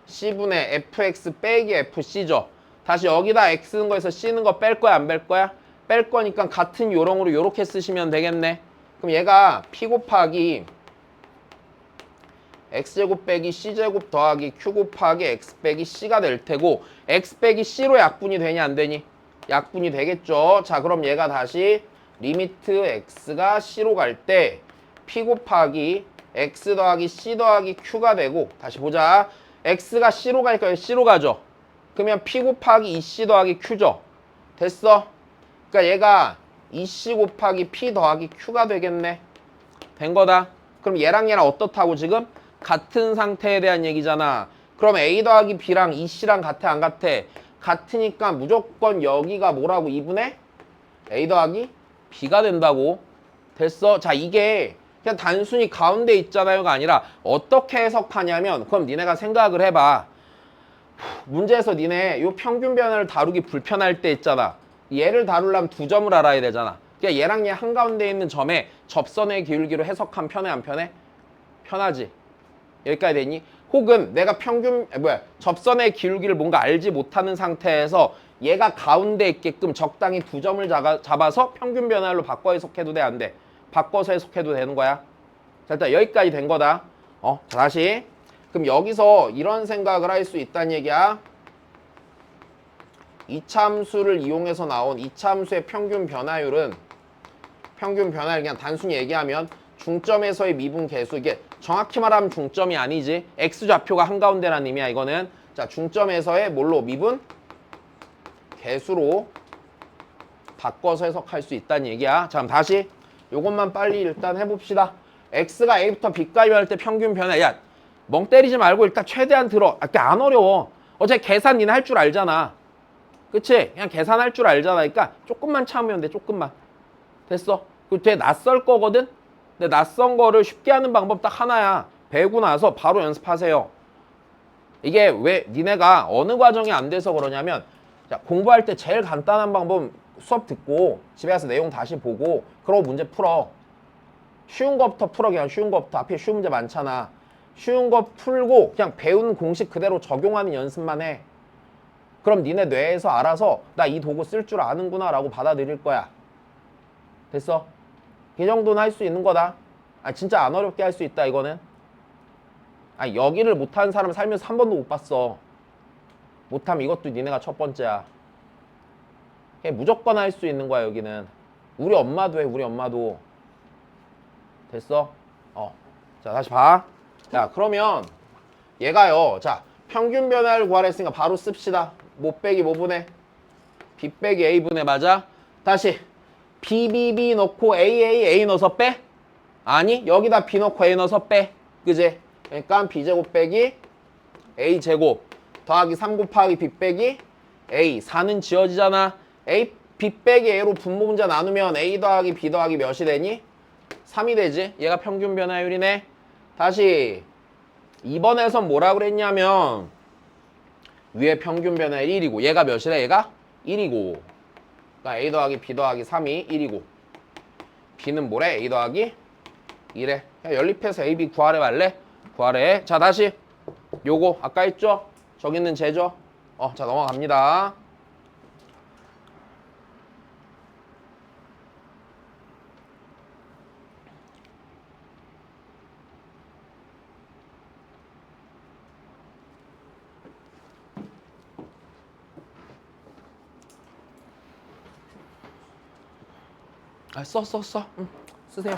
c분의 fx 빼기 fc죠. 다시 여기다 x 는 거에서 c 는 거 뺄 거야 안 뺄 거야? 뺄 거니까 같은 요령으로 요렇게 쓰시면 되겠네. 그럼 얘가 p 곱하기 x제곱 빼기 c제곱 더하기 q 곱하기 x 빼기 c가 될 테고 x 빼기 c로 약분이 되냐 안 되니? 약분이 되겠죠. 자 그럼 얘가 다시 리미트 x가 c로 갈 때 p 곱하기 x 더하기 c 더하기 q가 되고, 다시 보자. x가 c로 갈까요? c로 가죠. 그러면 p 곱하기 2c 더하기 q죠. 됐어? 그러니까 얘가 2c 곱하기 p 더하기 q가 되겠네. 된 거다. 그럼 얘랑 얘랑 어떻다고 지금? 같은 상태에 대한 얘기잖아. 그럼 a 더하기 b랑 2c랑 같아 안 같아? 같으니까 무조건 여기가 뭐라고? 2분의 a 더하기 b가 된다고. 됐어? 자, 이게 그냥 단순히 가운데 있잖아요가 아니라 어떻게 해석하냐면, 그럼 니네가 생각을 해봐. 문제에서 니네 요 평균 변화를 다루기 불편할 때 있잖아. 얘를 다루려면 두 점을 알아야 되잖아. 그러니까 얘랑 얘 한가운데 있는 점에 접선의 기울기로 해석하면 편해 안 편해? 편하지. 여기까지 되니? 혹은 내가 접선의 기울기를 뭔가 알지 못하는 상태에서 얘가 가운데 있게끔 적당히 두 점을 잡아서 평균 변화율로 바꿔 해석해도 돼 안 돼? 바꿔서 해석해도 되는 거야. 자, 일단 여기까지 된 거다. 자, 다시. 그럼 여기서 이런 생각을 할 수 있다는 얘기야. 이차함수를 이용해서 나온 이차함수의 평균 변화율은, 평균 변화율 그냥 단순히 얘기하면 중점에서의 미분 계수, 이게 정확히 말하면 중점이 아니지. x좌표가 한가운데라는 의미야 이거는. 자, 중점에서의 뭘로? 미분 계수로 바꿔서 해석할 수 있다는 얘기야. 자, 그럼 다시 요것만 빨리 일단 해봅시다. x가 a부터 b까지 할 때 평균 변화. 야, 멍 때리지 말고 일단 최대한 들어. 안 어려워. 어차피 계산 니네 할 줄 알잖아. 그치? 그냥 계산할 줄 알잖아. 그러니까 조금만 참으면 돼. 조금만. 됐어. 그 되게 낯설 거거든? 근데 낯선 거를 쉽게 하는 방법 딱 하나야. 배우고 나서 바로 연습하세요. 이게 왜 니네가 어느 과정이 안 돼서 그러냐면, 자, 공부할 때 제일 간단한 방법 수업 듣고 집에 가서 내용 다시 보고 그러고 문제 풀어. 쉬운 거부터 풀어. 그냥 쉬운 거부터. 앞에 쉬운 문제 많잖아. 쉬운 거 풀고 그냥 배운 공식 그대로 적용하는 연습만 해. 그럼 니네 뇌에서 알아서 나 이 도구 쓸 줄 아는구나 라고 받아들일 거야. 됐어? 이 정도는 할 수 있는 거다. 진짜 안 어렵게 할 수 있다 이거는. 여기를 못하는 사람 살면서 한 번도 못 봤어. 못하면 이것도 니네가 첫 번째야. 그냥 무조건 할 수 있는 거야 여기는. 우리 엄마도 해. 우리 엄마도. 됐어? 자, 다시 봐. 자, 그러면 얘가요. 자, 평균 변화를 구하랬으니까 바로 씁시다. 못 빼기 뭐분의 b 빼기 a분의 맞아? 다시 b 넣고 a 넣어서 빼? 아니, 여기다 b 넣고 a 넣어서 빼. 그지? 그러니까 b제곱 빼기 a제곱 더하기 3 곱하기 b 빼기 a. 4는 지워지잖아. b 빼기 a로 분모 문제 나누면 a 더하기 b 더하기 몇이 되니? 3이 되지. 얘가 평균 변화율이네. 다시 2번에선 뭐라 그랬냐면 위에 평균 변화율 1이고 얘가 몇이래? 얘가 1이고, 그러니까 a 더하기 b 더하기 3이 1이고 b는 뭐래? a 더하기 2래. 그냥 연립해서 a, b 구하래 말래? 구하래. 자, 다시 요거 아까 했죠? 저기 있는 제죠? 자, 넘어갑니다. 써. 응, 쓰세요.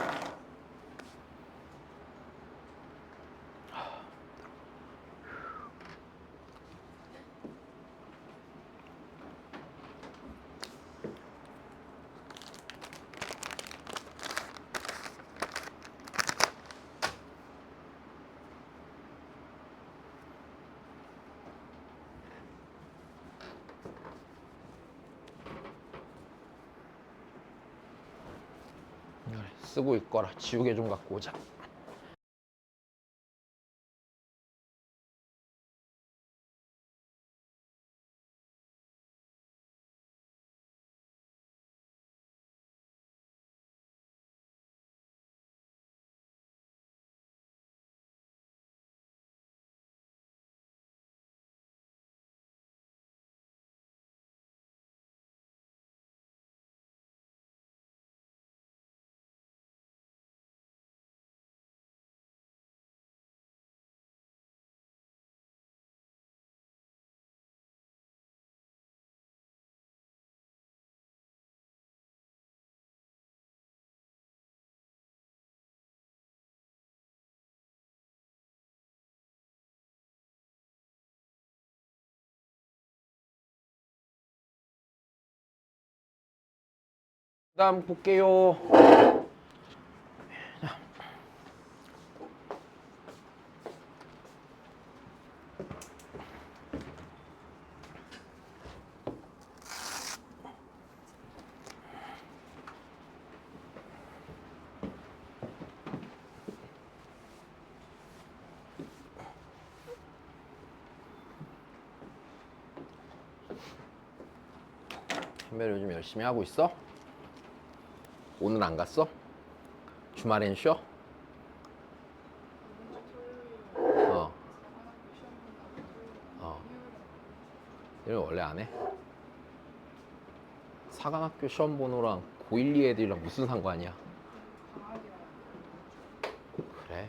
쓰고 있거라. 지우개 좀 갖고 오자. 다음 볼게요. 현별 요즘 열심히 하고 있어? 오늘 안 갔어? 주말엔 쉬어? 어. 이걸 원래 안 해? 사관학교 시험 번호랑 고1, 2 애들이랑 무슨 상관이야? 그래.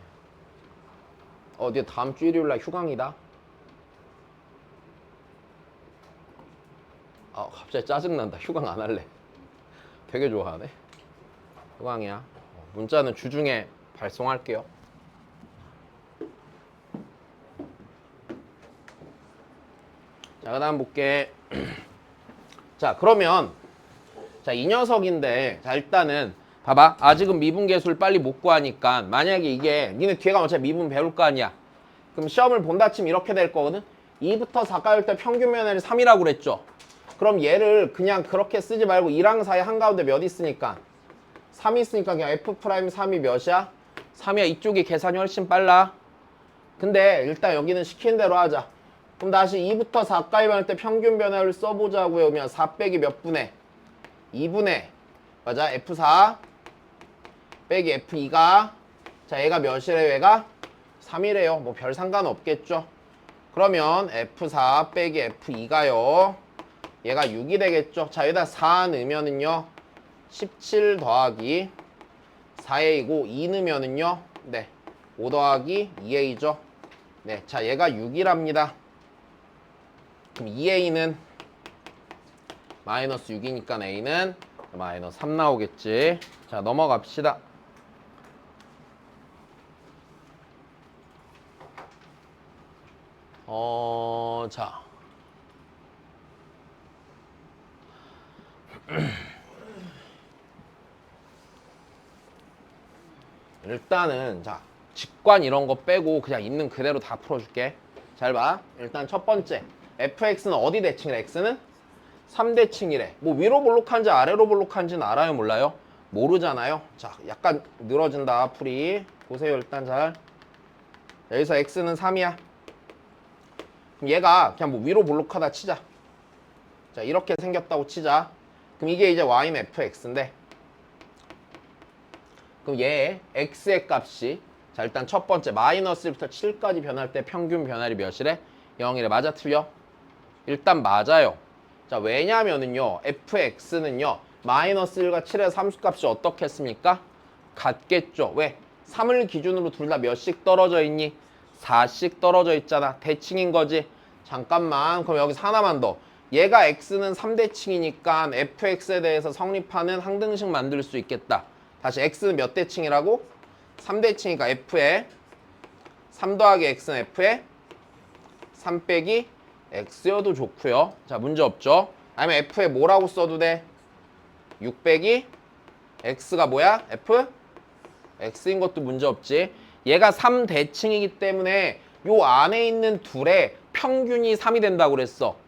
네 다음 주 일요일 날 휴강이다. 갑자기 짜증난다. 휴강 안 할래. 되게 좋아하네. 휴강이야. 문자는 주중에 발송할게요. 자, 그 다음 볼게. 자, 그러면 자, 이 녀석인데 자, 일단은 봐봐. 아직은 미분계수를 빨리 못 구하니까 만약에 이게 니네 뒤에 가면 어차피 미분 배울 거 아니야. 그럼 시험을 본다 치면 이렇게 될 거거든. 2부터 4까지 때 평균 면회를 3이라고 그랬죠. 그럼 얘를 그냥 그렇게 쓰지 말고 2랑 4의 한가운데 몇 있으니까 3이 있으니까 그냥 F'3이 몇이야? 3이야. 이쪽이 계산이 훨씬 빨라. 근데 일단 여기는 시키는 대로 하자. 그럼 다시 2부터 4까지 변할 때 평균 변화를 써보자고요. 그러면 4 빼기 몇 분의? 2분의 맞아. F4 빼기 F2가 자 얘가 몇이래요? 얘가 3이래요. 뭐 별 상관 없겠죠. 그러면 F4 빼기 F2가요. 얘가 6이 되겠죠. 자 여기다 4 넣으면은요 17 더하기 4A고 2 넣으면은요 네 5 더하기 2A죠. 네, 자 얘가 6이랍니다. 그럼 2A는 마이너스 6이니까 A는 마이너스 3 나오겠지. 자 넘어갑시다. 자 일단은 자 직관 이런 거 빼고 그냥 있는 그대로 다 풀어줄게. 잘 봐. 일단 첫 번째 fx는 어디 대칭이래? x는 3대칭이래. 뭐 위로 볼록한지 아래로 볼록한지는 알아요? 몰라요? 모르잖아요. 자 약간 늘어진다 풀이. 보세요 일단 잘. 여기서 x는 3이야. 그럼 얘가 그냥 뭐 위로 볼록하다 치자. 자 이렇게 생겼다고 치자. 그럼 이게 이제 y는 fx인데 그럼 얘 x의 값이 자 일단 첫 번째 마이너스 1부터 7까지 변할 때 평균 변화율이 몇이래? 0이래. 맞아 틀려? 일단 맞아요. 자 왜냐면은요 fx는요 마이너스 1과 7의 함수값이 어떻게 했습니까? 같겠죠. 왜? 3을 기준으로 둘 다 몇씩 떨어져 있니? 4씩 떨어져 있잖아. 대칭인 거지. 잠깐만 그럼 여기서 하나만 더. 얘가 x는 3대칭이니까 fx에 대해서 성립하는 항등식 만들 수 있겠다. 다시 x는 몇 대칭이라고? 3대칭이니까 f에 3 더하기 x는 f에 3 빼기 x여도 좋고요. 자 문제 없죠. 아니면 f에 뭐라고 써도 돼? 6 빼기 x가 뭐야? f? x인 것도 문제 없지. 얘가 3대칭이기 때문에 요 안에 있는 둘의 평균이 3이 된다고 그랬어.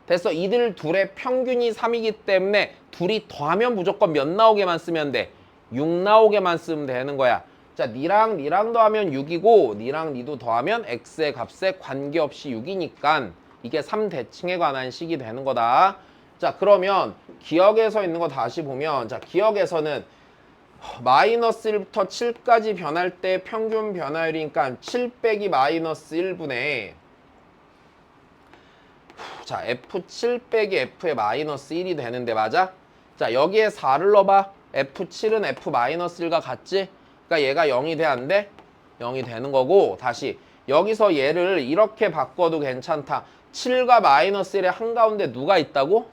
됐어. 이들 둘의 평균이 3이기 때문에 둘이 더하면 무조건 몇 나오게만 쓰면 돼? 6 나오게만 쓰면 되는 거야. 자, 니랑 니랑 더하면 6이고 니랑 니도 더하면 x의 값에 관계없이 6이니까 이게 3대칭에 관한 식이 되는 거다. 자, 그러면 기억에서 있는 거 다시 보면 자, 기억에서는 마이너스 1부터 7까지 변할 때 평균 변화율이니까 7 빼기 마이너스 1분의 자, F7 빼기 F의 마이너스 1이 되는데 맞아? 자, 여기에 4를 넣어봐. F7은 F-1과 같지? 그러니까 얘가 0이 돼, 안 돼? 0이 되는 거고 다시 여기서 얘를 이렇게 바꿔도 괜찮다. 7과 마이너스 1의 한가운데 누가 있다고?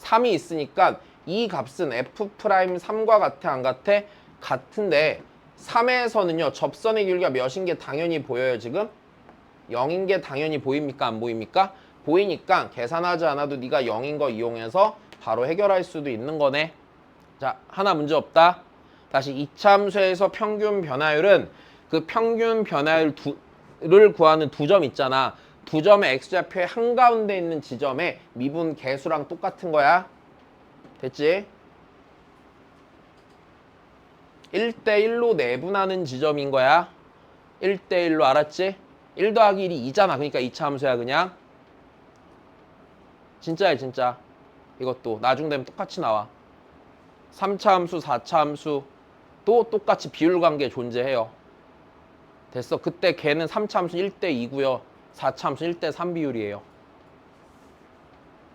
3이 있으니까 이 값은 F'3과 같아, 안 같아? 같은데 3에서는요. 접선의 길이가 몇인 게 당연히 보여요, 지금? 0인 게 당연히 보입니까? 안 보입니까? 보이니까 계산하지 않아도 네가 0인 거 이용해서 바로 해결할 수도 있는 거네. 자, 하나 문제 없다. 다시 이차함수에서 평균 변화율은 그 평균 변화율을 구하는 두 점 있잖아. 두 점의 x좌표의 한가운데 있는 지점의 미분 개수랑 똑같은 거야. 됐지? 1대1로 내분하는 지점인 거야. 1대1로 알았지? 1 더하기 1이 2잖아. 그러니까 이차함수야 그냥. 진짜야 진짜. 이것도 나중되면 똑같이 나와. 3차 함수, 4차 함수도 똑같이 비율 관계 존재해요. 됐어. 그때 걔는 3차 함수 1대 2고요. 4차 함수 1대 3 비율이에요.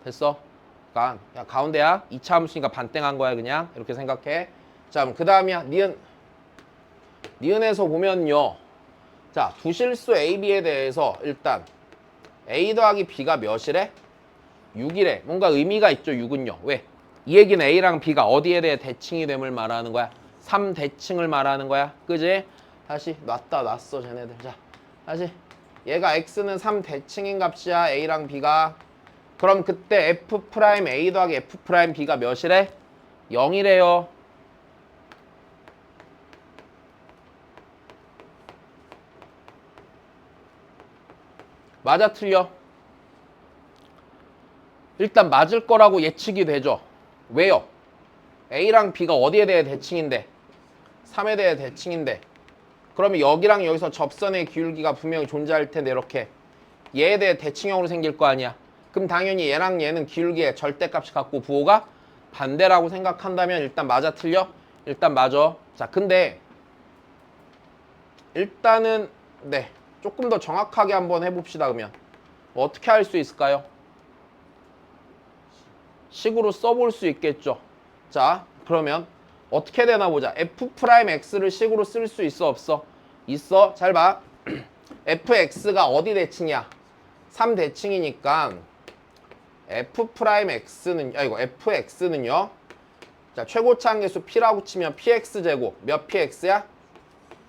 됐어? 그러니까 야, 가운데야. 2차 함수니까 반땡한 거야 그냥. 이렇게 생각해. 자, 그럼 그 다음이야. 니은에서 보면요. 자, 두 실수 A, B에 대해서 일단 A 더하기 B가 몇이래? 6이래. 뭔가 의미가 있죠, 6은요. 왜? 이 얘기는 A랑 B가 어디에 대해 대칭이 됨을 말하는 거야? 3대칭을 말하는 거야. 그지? 다시 놨어, 쟤네들. 자, 다시. 얘가 X는 3대칭인 값이야, A랑 B가. 그럼 그때 F'A 더하기 F'B가 몇이래? 0이래요. 맞아, 틀려? 일단 맞을 거라고 예측이 되죠. 왜요? A랑 B가 어디에 대해 대칭인데? 3에 대해 대칭인데. 그러면 여기랑 여기서 접선의 기울기가 분명히 존재할 텐데 이렇게 얘에 대해 대칭형으로 생길 거 아니야. 그럼 당연히 얘랑 얘는 기울기의 절대값이 같고 부호가 반대라고 생각한다면 일단 맞아, 틀려? 일단 맞아. 자, 근데 일단은 네, 조금 더 정확하게 한번 해봅시다. 그러면 어떻게 할 수 있을까요? 식으로 써볼 수 있겠죠. 자, 그러면 어떻게 되나 보자. F'X를 식으로 쓸 수 있어, 없어? 있어. 잘 봐. fx가 어디 대칭이야? 3대칭이니까 F'X는 fx는요. 자, 최고차 한계수 p라고 치면 px제곱 몇 px야?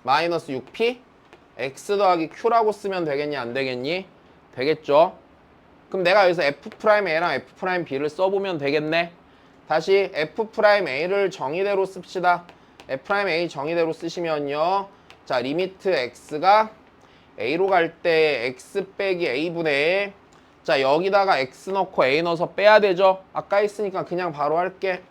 마이너스 6p x 더하기 q라고 쓰면 되겠니? 안 되겠니? 되겠죠. 그럼 내가 여기서 F'A랑 F'B를 써보면 되겠네. 다시 F'A를 정의대로 씁시다. F'A 정의대로 쓰시면요. 자, 리미트 x가 a로 갈 때 x 빼기 a분의 자, 여기다가 x 넣고 a 넣어서 빼야 되죠. 아까 했으니까 그냥 바로 할게.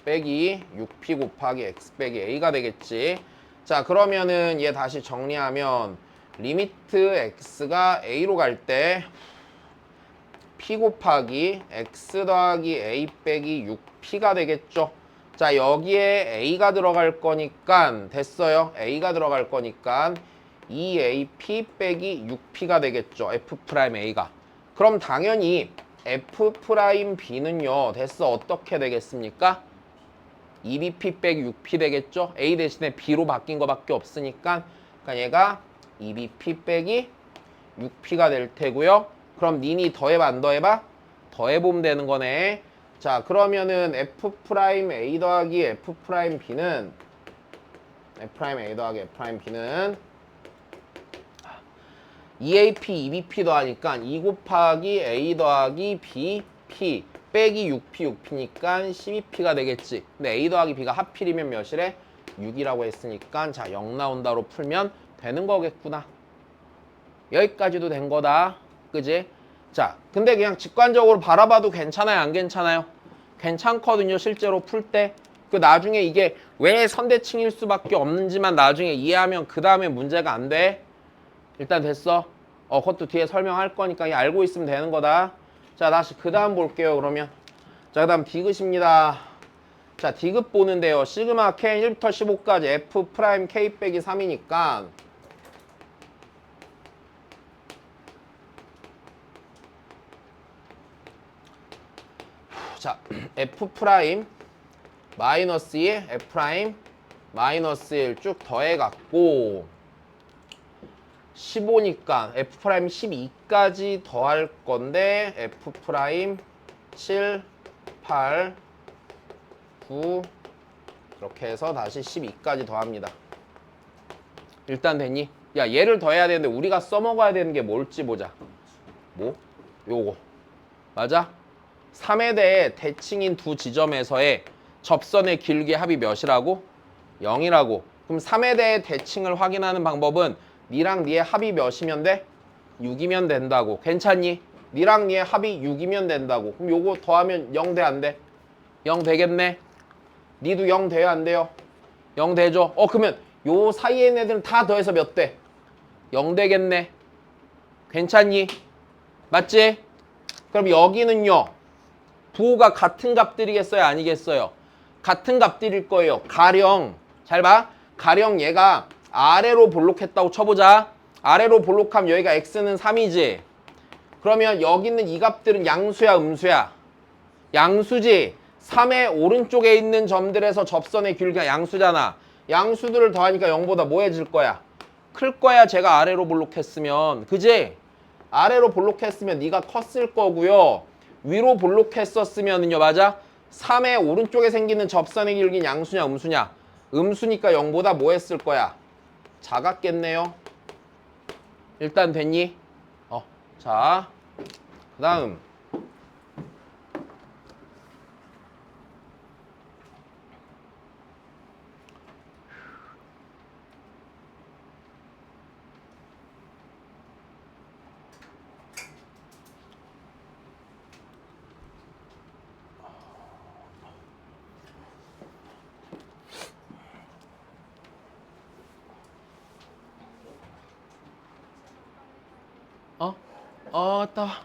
빼기 6p 곱하기 x 빼기 a가 되겠지. 자, 그러면은 얘 다시 정리하면 리미트 x가 a로 갈 때 p 곱하기 x 더하기 a 빼기 6p가 되겠죠. 자, 여기에 a가 들어갈 거니까 됐어요. a가 들어갈 거니까 2ap 빼기 6p가 되겠죠. F'A가. 그럼 당연히 F'B는요. 됐어. 어떻게 되겠습니까? 2bp 빼기 6p 되겠죠. a 대신에 b로 바뀐 거밖에 없으니까 그러니까 얘가 2bp 빼기 6p가 될 테고요. 그럼 니니 더해봐 안 더해봐? 더해보면 되는 거네. 자, 그러면은 F'A 더하기 F'B는 F'A 더하기 F'B는 2AP, 2BP 더하니까 2 곱하기 A 더하기 BP 빼기 6P, 6P니까 12P가 되겠지. 근데 A 더하기 B가 하필이면 몇이래? 6이라고 했으니까 자, 0 나온다로 풀면 되는 거겠구나. 여기까지도 된 거다. 그지? 자, 근데 그냥 직관적으로 바라봐도 괜찮아요? 안 괜찮아요? 괜찮거든요. 실제로 풀 때. 그 나중에 이게 왜 선대칭일 수밖에 없는지만 나중에 이해하면 그 다음에 문제가 안 돼. 일단 됐어. 그것도 뒤에 설명할 거니까 알고 있으면 되는 거다. 자, 다시 그 다음 볼게요. 그러면 자, 그 다음 디귿입니다. 자, 디귿 보는데요. 시그마 K 1부터 15까지 F'K 빼기 3이니까 자, F' 마이너스 2 F' 마이너스 1 쭉 더해갖고 15니까 F' 12까지 더할 건데 F' 7, 8, 9 이렇게 해서 다시 12까지 더합니다. 일단 됐니? 야, 얘를 더해야 되는데 우리가 써먹어야 되는 게 뭘지 보자. 뭐? 요거. 맞아? 3에 대해 대칭인 두 지점에서의 접선의 길기 합이 몇이라고? 0이라고. 그럼 3에 대해 대칭을 확인하는 방법은 니랑 니의 합이 몇이면 돼? 6이면 된다고. 괜찮니? 니랑 니의 합이 6이면 된다고. 그럼 요거 더하면 0 돼, 안 돼? 0 되겠네? 니도 0 돼요, 안 돼요? 0 되죠? 그러면 요 사이에 있는 애들은 다 더해서 몇 돼? 0 되겠네? 괜찮니? 맞지? 그럼 여기는요. 부호가 같은 값들이겠어요? 아니겠어요? 같은 값들일 거예요. 가령, 잘 봐. 가령 얘가 아래로 볼록했다고 쳐보자. 아래로 볼록하면 여기가 x는 3이지. 그러면 여기 있는 이 값들은 양수야, 음수야? 양수지. 3의 오른쪽에 있는 점들에서 접선의 길이가 양수잖아. 양수들을 더하니까 0보다 뭐해질 거야? 클 거야, 제가 아래로 볼록했으면. 그지? 아래로 볼록했으면 네가 컸을 거고요. 위로 볼록했었으면요, 맞아? 3의 오른쪽에 생기는 접선의 길이는 양수냐, 음수냐? 음수니까 0보다 뭐 했을 거야? 작았겠네요. 일단 됐니? 자, 그 다음. 따.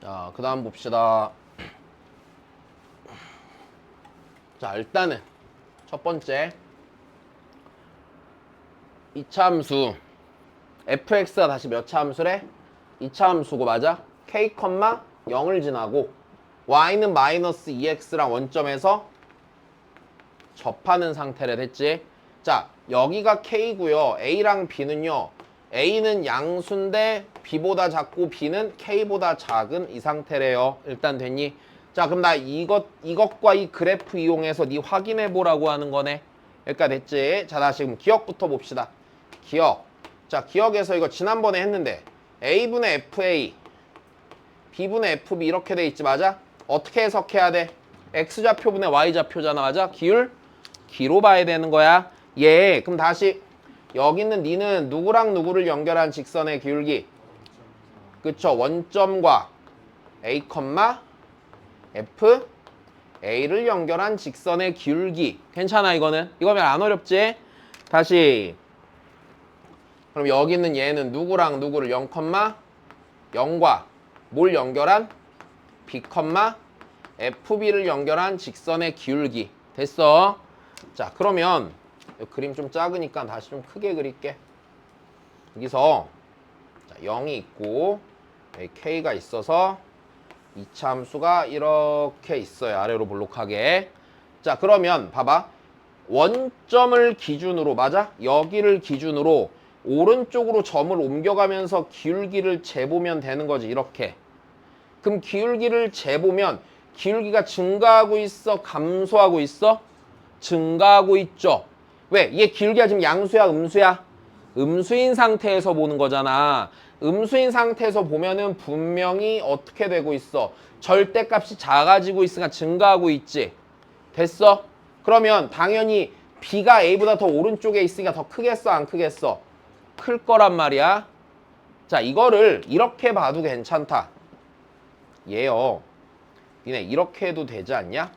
자, 그 다음 봅시다. 자, 일단은 첫 번째 이차 함수 fx가 다시 몇 차 함수래? 2차 함수고 맞아? k, 0을 지나고 y는 마이너스 2x랑 원점에서 접하는 상태래 됐지? 자, 여기가 k고요. a랑 b는요. a는 양수인데 b보다 작고 b는 k보다 작은 이 상태래요. 일단 됐니? 자, 그럼 나 이것과 이 그래프 이용해서 네 확인해 보라고 하는 거네. 여기까지 됐지? 자, 다시 그럼 기억부터 봅시다. 기억. 자, 기억에서 이거 지난번에 했는데 a분의 fa, b분의 fb 이렇게 돼 있지, 맞아? 어떻게 해석해야 돼? x좌표분의 y좌표잖아, 맞아? 기로 봐야 되는 거야. 예, 그럼 다시 여기 있는 니는 누구랑 누구를 연결한 직선의 기울기? 그쵸, 원점과 a, f, a를 연결한 직선의 기울기. 괜찮아, 이거는? 이거면 안 어렵지? 다시. 그럼 여기 있는 얘는 누구랑 누구를 0, 0과 뭘 연결한? b, fb를 연결한 직선의 기울기. 됐어? 자, 그러면 그림 좀 작으니까 다시 좀 크게 그릴게. 여기서 0이 있고 여기 k가 있어서 2차 함수가 이렇게 있어요. 아래로 볼록하게. 자, 그러면 봐봐. 원점을 기준으로, 맞아? 여기를 기준으로 오른쪽으로 점을 옮겨가면서 기울기를 재보면 되는 거지. 이렇게. 그럼 기울기를 재보면 기울기가 증가하고 있어? 감소하고 있어? 증가하고 있죠. 왜? 얘 기울기가 지금 양수야, 음수야? 음수인 상태에서 보는 거잖아. 음수인 상태에서 보면은 분명히 어떻게 되고 있어? 절대값이 작아지고 있으니까 증가하고 있지. 됐어? 그러면 당연히 b가 a보다 더 오른쪽에 있으니까 더 크겠어, 안 크겠어? 클 거란 말이야. 자, 이거를 이렇게 봐도 괜찮다. 얘요. 니네 이렇게 해도 되지 않냐?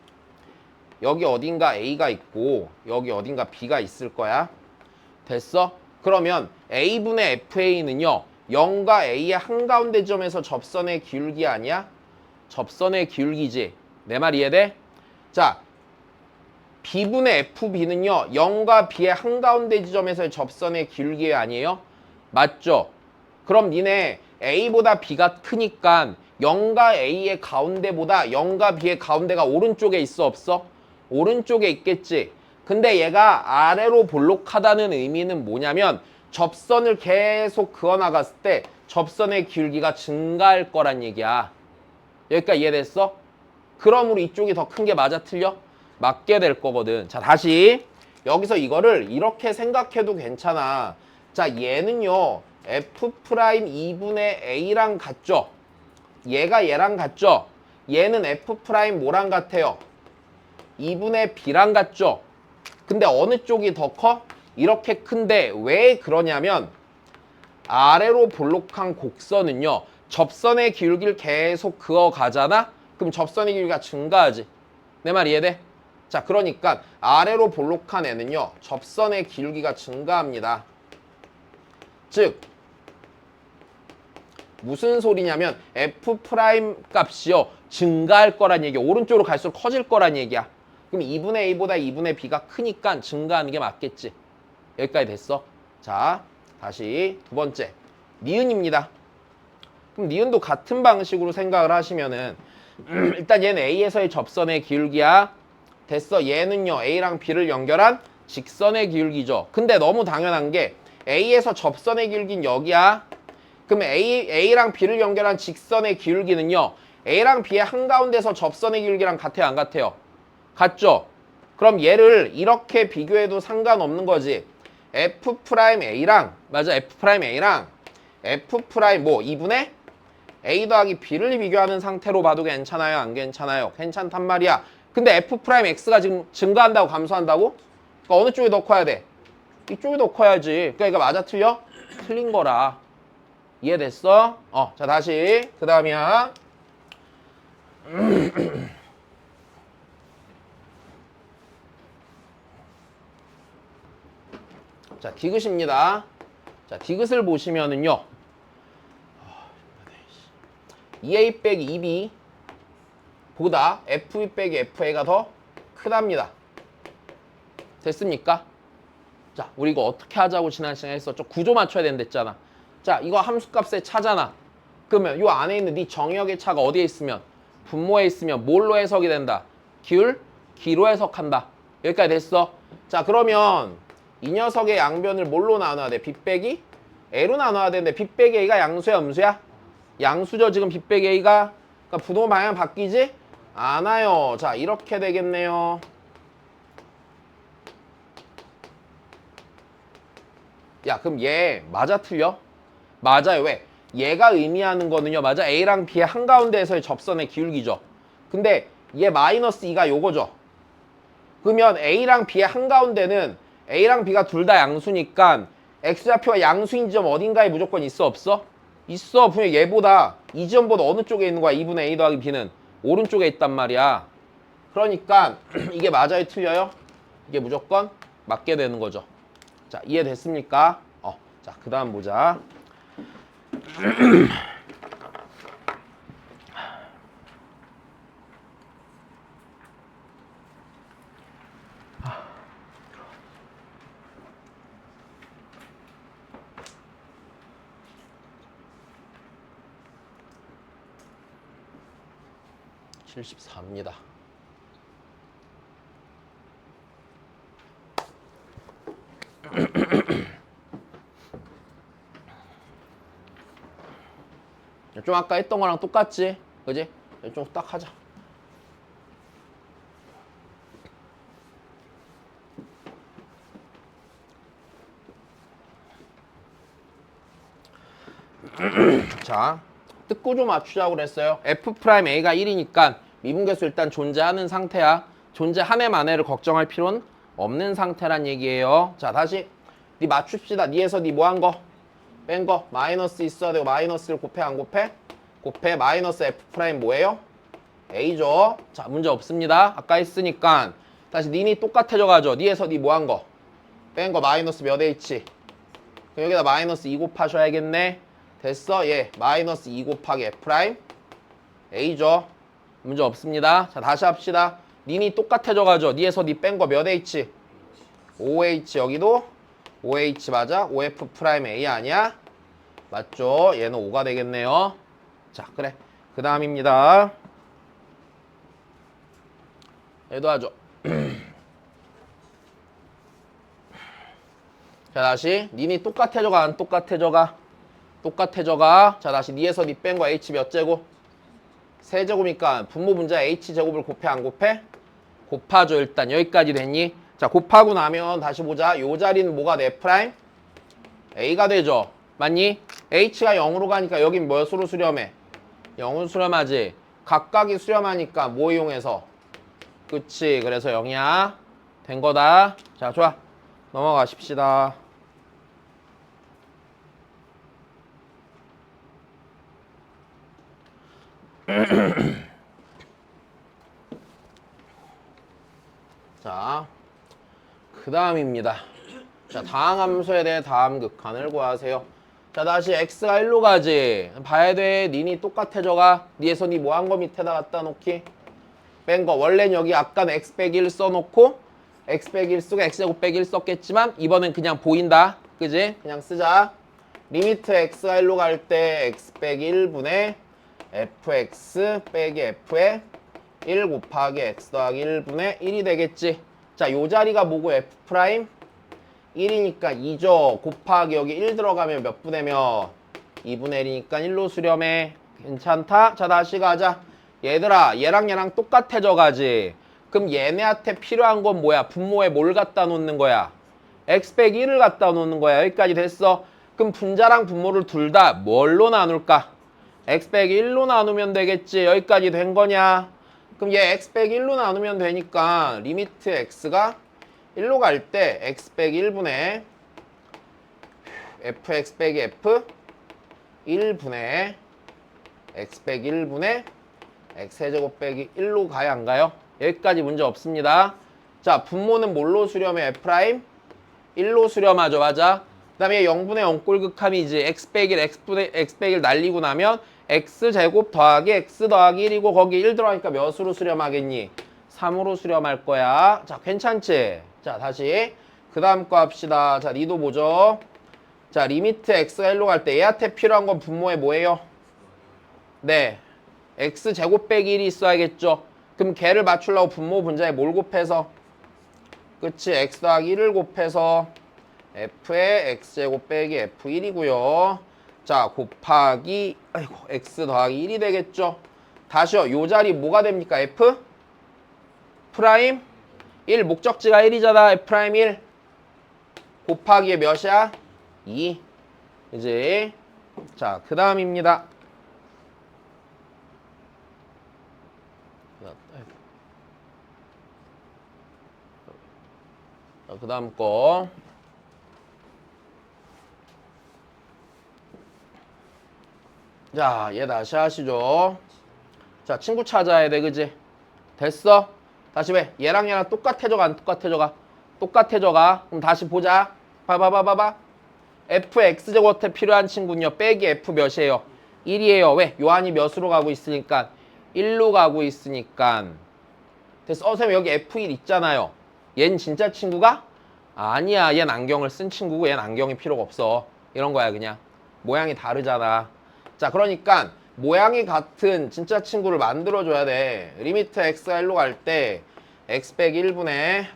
여기 어딘가 a가 있고 여기 어딘가 b가 있을 거야. 됐어? 그러면 a분의 fa는요. 0과 a의 한가운데 점에서 접선의 기울기 아니야? 접선의 기울기지. 내 말 이해돼? 자, b분의 fb는요. 0과 b의 한가운데 지점에서의 접선의 기울기 아니에요? 맞죠? 그럼 니네 a보다 b가 크니까 0과 A의 가운데보다 0과 B의 가운데가 오른쪽에 있어 없어? 오른쪽에 있겠지. 근데 얘가 아래로 볼록하다는 의미는 뭐냐면 접선을 계속 그어나갔을 때 접선의 기울기가 증가할 거란 얘기야. 여기까지 이해됐어? 그러므로 이쪽이 더 큰 게 맞아 틀려? 맞게 될 거거든. 자, 다시 여기서 이거를 이렇게 생각해도 괜찮아. 자, 얘는요 F'2분의 A랑 같죠? 얘가 얘랑 같죠? 얘는 F' 뭐랑 같아요? 2분의 B랑 같죠? 근데 어느 쪽이 더 커? 이렇게 큰데 왜 그러냐면 아래로 볼록한 곡선은요 접선의 기울기를 계속 그어가잖아? 그럼 접선의 기울기가 증가하지. 내 말 이해돼? 자, 그러니까 아래로 볼록한 애는요 접선의 기울기가 증가합니다. 즉 무슨 소리냐면 F' 값이요 증가할 거란 얘기야. 오른쪽으로 갈수록 커질 거란 얘기야. 그럼 2분의 A보다 2분의 B가 크니까 증가하는 게 맞겠지. 여기까지 됐어. 자, 다시 두 번째 니은입니다. 그럼 니은도 같은 방식으로 생각을 하시면은 일단 얘는 A에서의 접선의 기울기야. 됐어. 얘는요 A랑 B를 연결한 직선의 기울기죠. 근데 너무 당연한 게 A에서 접선의 기울기는 여기야. 그럼 A랑 B를 연결한 직선의 기울기는요 A랑 B의 한가운데서 접선의 기울기랑 같아요 안 같아요? 같죠? 그럼 얘를 이렇게 비교해도 상관없는 거지. F'A랑 맞아 F'A랑 F' 뭐 2분의 A 더하기 B를 비교하는 상태로 봐도 괜찮아요 안 괜찮아요? 괜찮단 말이야. 근데 F'X가 지금 증가한다고 감소한다고? 그러니까 어느 쪽이 더 커야 돼? 이쪽이 더 커야지. 그러니까 이거 맞아 틀려? 틀린 거라. 이해됐어? 자 다시 그 다음이야. 자 디귿입니다. 자 디귿을 보시면은요 2A 빼기 2B 보다 FB 빼기 FA가 더 크답니다. 됐습니까? 자 우리 이거 어떻게 하자고 지난 시간에 했었죠? 구조 맞춰야 된댔잖아. 자 이거 함수값의 차잖아. 그러면 요 안에 있는 네 정의역의 차가 어디에 있으면 분모에 있으면 뭘로 해석이 된다? 기로 해석한다. 여기까지 됐어. 자 그러면 이 녀석의 양변을 뭘로 나눠야 돼? B 빼기 A로 나눠야 되는데 B 빼기 A가 양수야 음수야? 양수죠 지금 B 빼기 A가. 그러니까 부동호 방향 바뀌지 않아요. 자 이렇게 되겠네요. 야 그럼 얘 맞아 틀려? 맞아요. 왜? 얘가 의미하는 거는요 맞아 A랑 B의 한가운데에서의 접선의 기울기죠. 근데 얘 마이너스 2가 요거죠. 그러면 A랑 B의 한가운데는 A랑 B가 둘 다 양수니까 X좌표가 양수인 지점 어딘가에 무조건 있어 없어? 있어. 분명 얘보다 이 지점보다 어느 쪽에 있는 거야? 2분의 A 더하기 B는 오른쪽에 있단 말이야. 그러니까 이게 맞아요 틀려요? 이게 무조건 맞게 되는 거죠. 자 이해됐습니까? 자 그 다음 보자. (74입니다) 좀 아까 했던 거랑 똑같지? 그지? 좀 딱 하자. 자, 뜻구조 맞추자고 그랬어요. F'A가 1이니까 미분계수 일단 존재하는 상태야. 존재하네 마네를 걱정할 필요는 없는 상태란 얘기예요. 자, 다시 니 맞춥시다. 니에서 니 뭐 한 거? 뺀 거. 마이너스 있어야 되고 마이너스를 곱해 안 곱해? 곱해. 마이너스 F' 뭐예요? A죠. 자, 문제 없습니다. 아까 했으니까 다시 니니 똑같아져 가죠. 니에서 니 뭐 한 거? 뺀 거 마이너스 몇 H? 그럼 여기다 마이너스 2 곱하셔야겠네. 됐어? 예, 마이너스 2 곱하기 F' A죠. 문제 없습니다. 자, 다시 합시다. 니니 똑같아져 가죠. 니에서 니 뺀 거 몇 H? 5H. 여기도 5H 맞아? 5F' A 아니야? 맞죠? 얘는 5가 되겠네요. 자, 그래. 그 다음입니다. 얘도 하죠. 자, 다시 니니 똑같아져가 안 똑같아져가? 똑같아져가. 자, 다시 니에서 니 뺀 거 h 몇 제곱? 세제곱이니까 분모 분자 h제곱을 곱해 안 곱해? 곱하죠. 일단 여기까지 됐니? 자, 곱하고 나면 다시 보자. 요 자리는 뭐가 돼? 프라임? a가 되죠. 맞니? h가 0으로 가니까 여긴 몇으로 수렴해? 0으로 수렴하지. 각각이 수렴하니까 뭐 이용해서? 그치. 그래서 0이야. 된 거다. 자, 좋아. 넘어가십시다. 자, 그 다음입니다. 자, 다항함수에 대해 다음 극한을 구하세요. 자, 다시 x가 1로 가지. 봐야 돼. 니니 똑같아져가. 니에서 니 뭐 한 거 밑에다 갖다 놓기. 뺀 거. 원래는 여기 아까는 x 빼기 1 써놓고 x 빼기 1 쓰고 x제곱 빼기 1 썼겠지만 이번엔 그냥 보인다. 그지? 그냥 쓰자. 리미트 x가 1로 갈 때 x 빼기 1분의 fx 빼기 f의 1 곱하기 x 더하기 1분의 1이 되겠지. 자, 요 자리가 뭐고 f 프라임? 1이니까 2죠. 곱하기 여기 1 들어가면 몇 분의 몇? 2분의 1이니까 1로 수렴해. 괜찮다? 자, 다시 가자. 얘들아, 얘랑 얘랑 똑같아져 가지. 그럼 얘네한테 필요한 건 뭐야? 분모에 뭘 갖다 놓는 거야? x 빼기 1을 갖다 놓는 거야. 여기까지 됐어. 그럼 분자랑 분모를 둘 다 뭘로 나눌까? x 빼기 1로 나누면 되겠지. 여기까지 된 거냐? 그럼 얘 x 빼기 1로 나누면 되니까 리미트 x가 1로 갈 때 x 빼기 1분의 fx 빼기 f 1분의 x 빼기 1분의 x제곱 빼기 1로 가야 안 가요? 여기까지 문제 없습니다. 자, 분모는 뭘로 수렴해? f'? 1로 수렴하죠. 맞아? 그 다음에 0분의 0 꼴극함이지. x 빼기 1 날리고 나면 x제곱 더하기 x 더하기 1이고 거기 1 들어가니까 몇으로 수렴하겠니? 3으로 수렴할 거야. 자, 괜찮지? 자, 다시 그 다음 거 합시다. 자, 니도 보죠. 자, 리미트 x가 1로 갈 때 얘한테 필요한 건 분모에 뭐예요? 네, x제곱 빼기 1이 있어야겠죠. 그럼 걔를 맞추려고 분모 분자에 뭘 곱해서? 그치, x 더하기 1을 곱해서 f의 x제곱 빼기 f1이고요. 자, 곱하기 x 더하기 1이 되겠죠. 다시요. 요 자리 뭐가 됩니까? f 프라임 1 목적지가 1이잖아. f 프라임 1 곱하기에 몇이야? 2. 이제 자, 그 다음입니다. 자, 그 다음 거. 자, 얘 다시 하시죠. 자, 친구 찾아야 돼, 그지? 됐어? 다시 왜? 얘랑 얘랑 똑같아져가, 안 똑같아져가? 똑같아져가. 그럼 다시 보자. 봐봐. fx제곱한테 필요한 친구는요, 빼기 f 몇이에요? 1이에요. 왜? 요한이 몇으로 가고 있으니까? 1로 가고 있으니까. 됐어. 선생님, 여기 f1 있잖아요. 얜 진짜 친구가? 아니야. 얜 안경을 쓴 친구고, 얜 안경이 필요가 없어. 이런 거야, 그냥. 모양이 다르잖아. 자, 그러니까 모양이 같은 진짜 친구를 만들어줘야 돼. 리미트 x가 1로 갈 때 x 빼기 1분의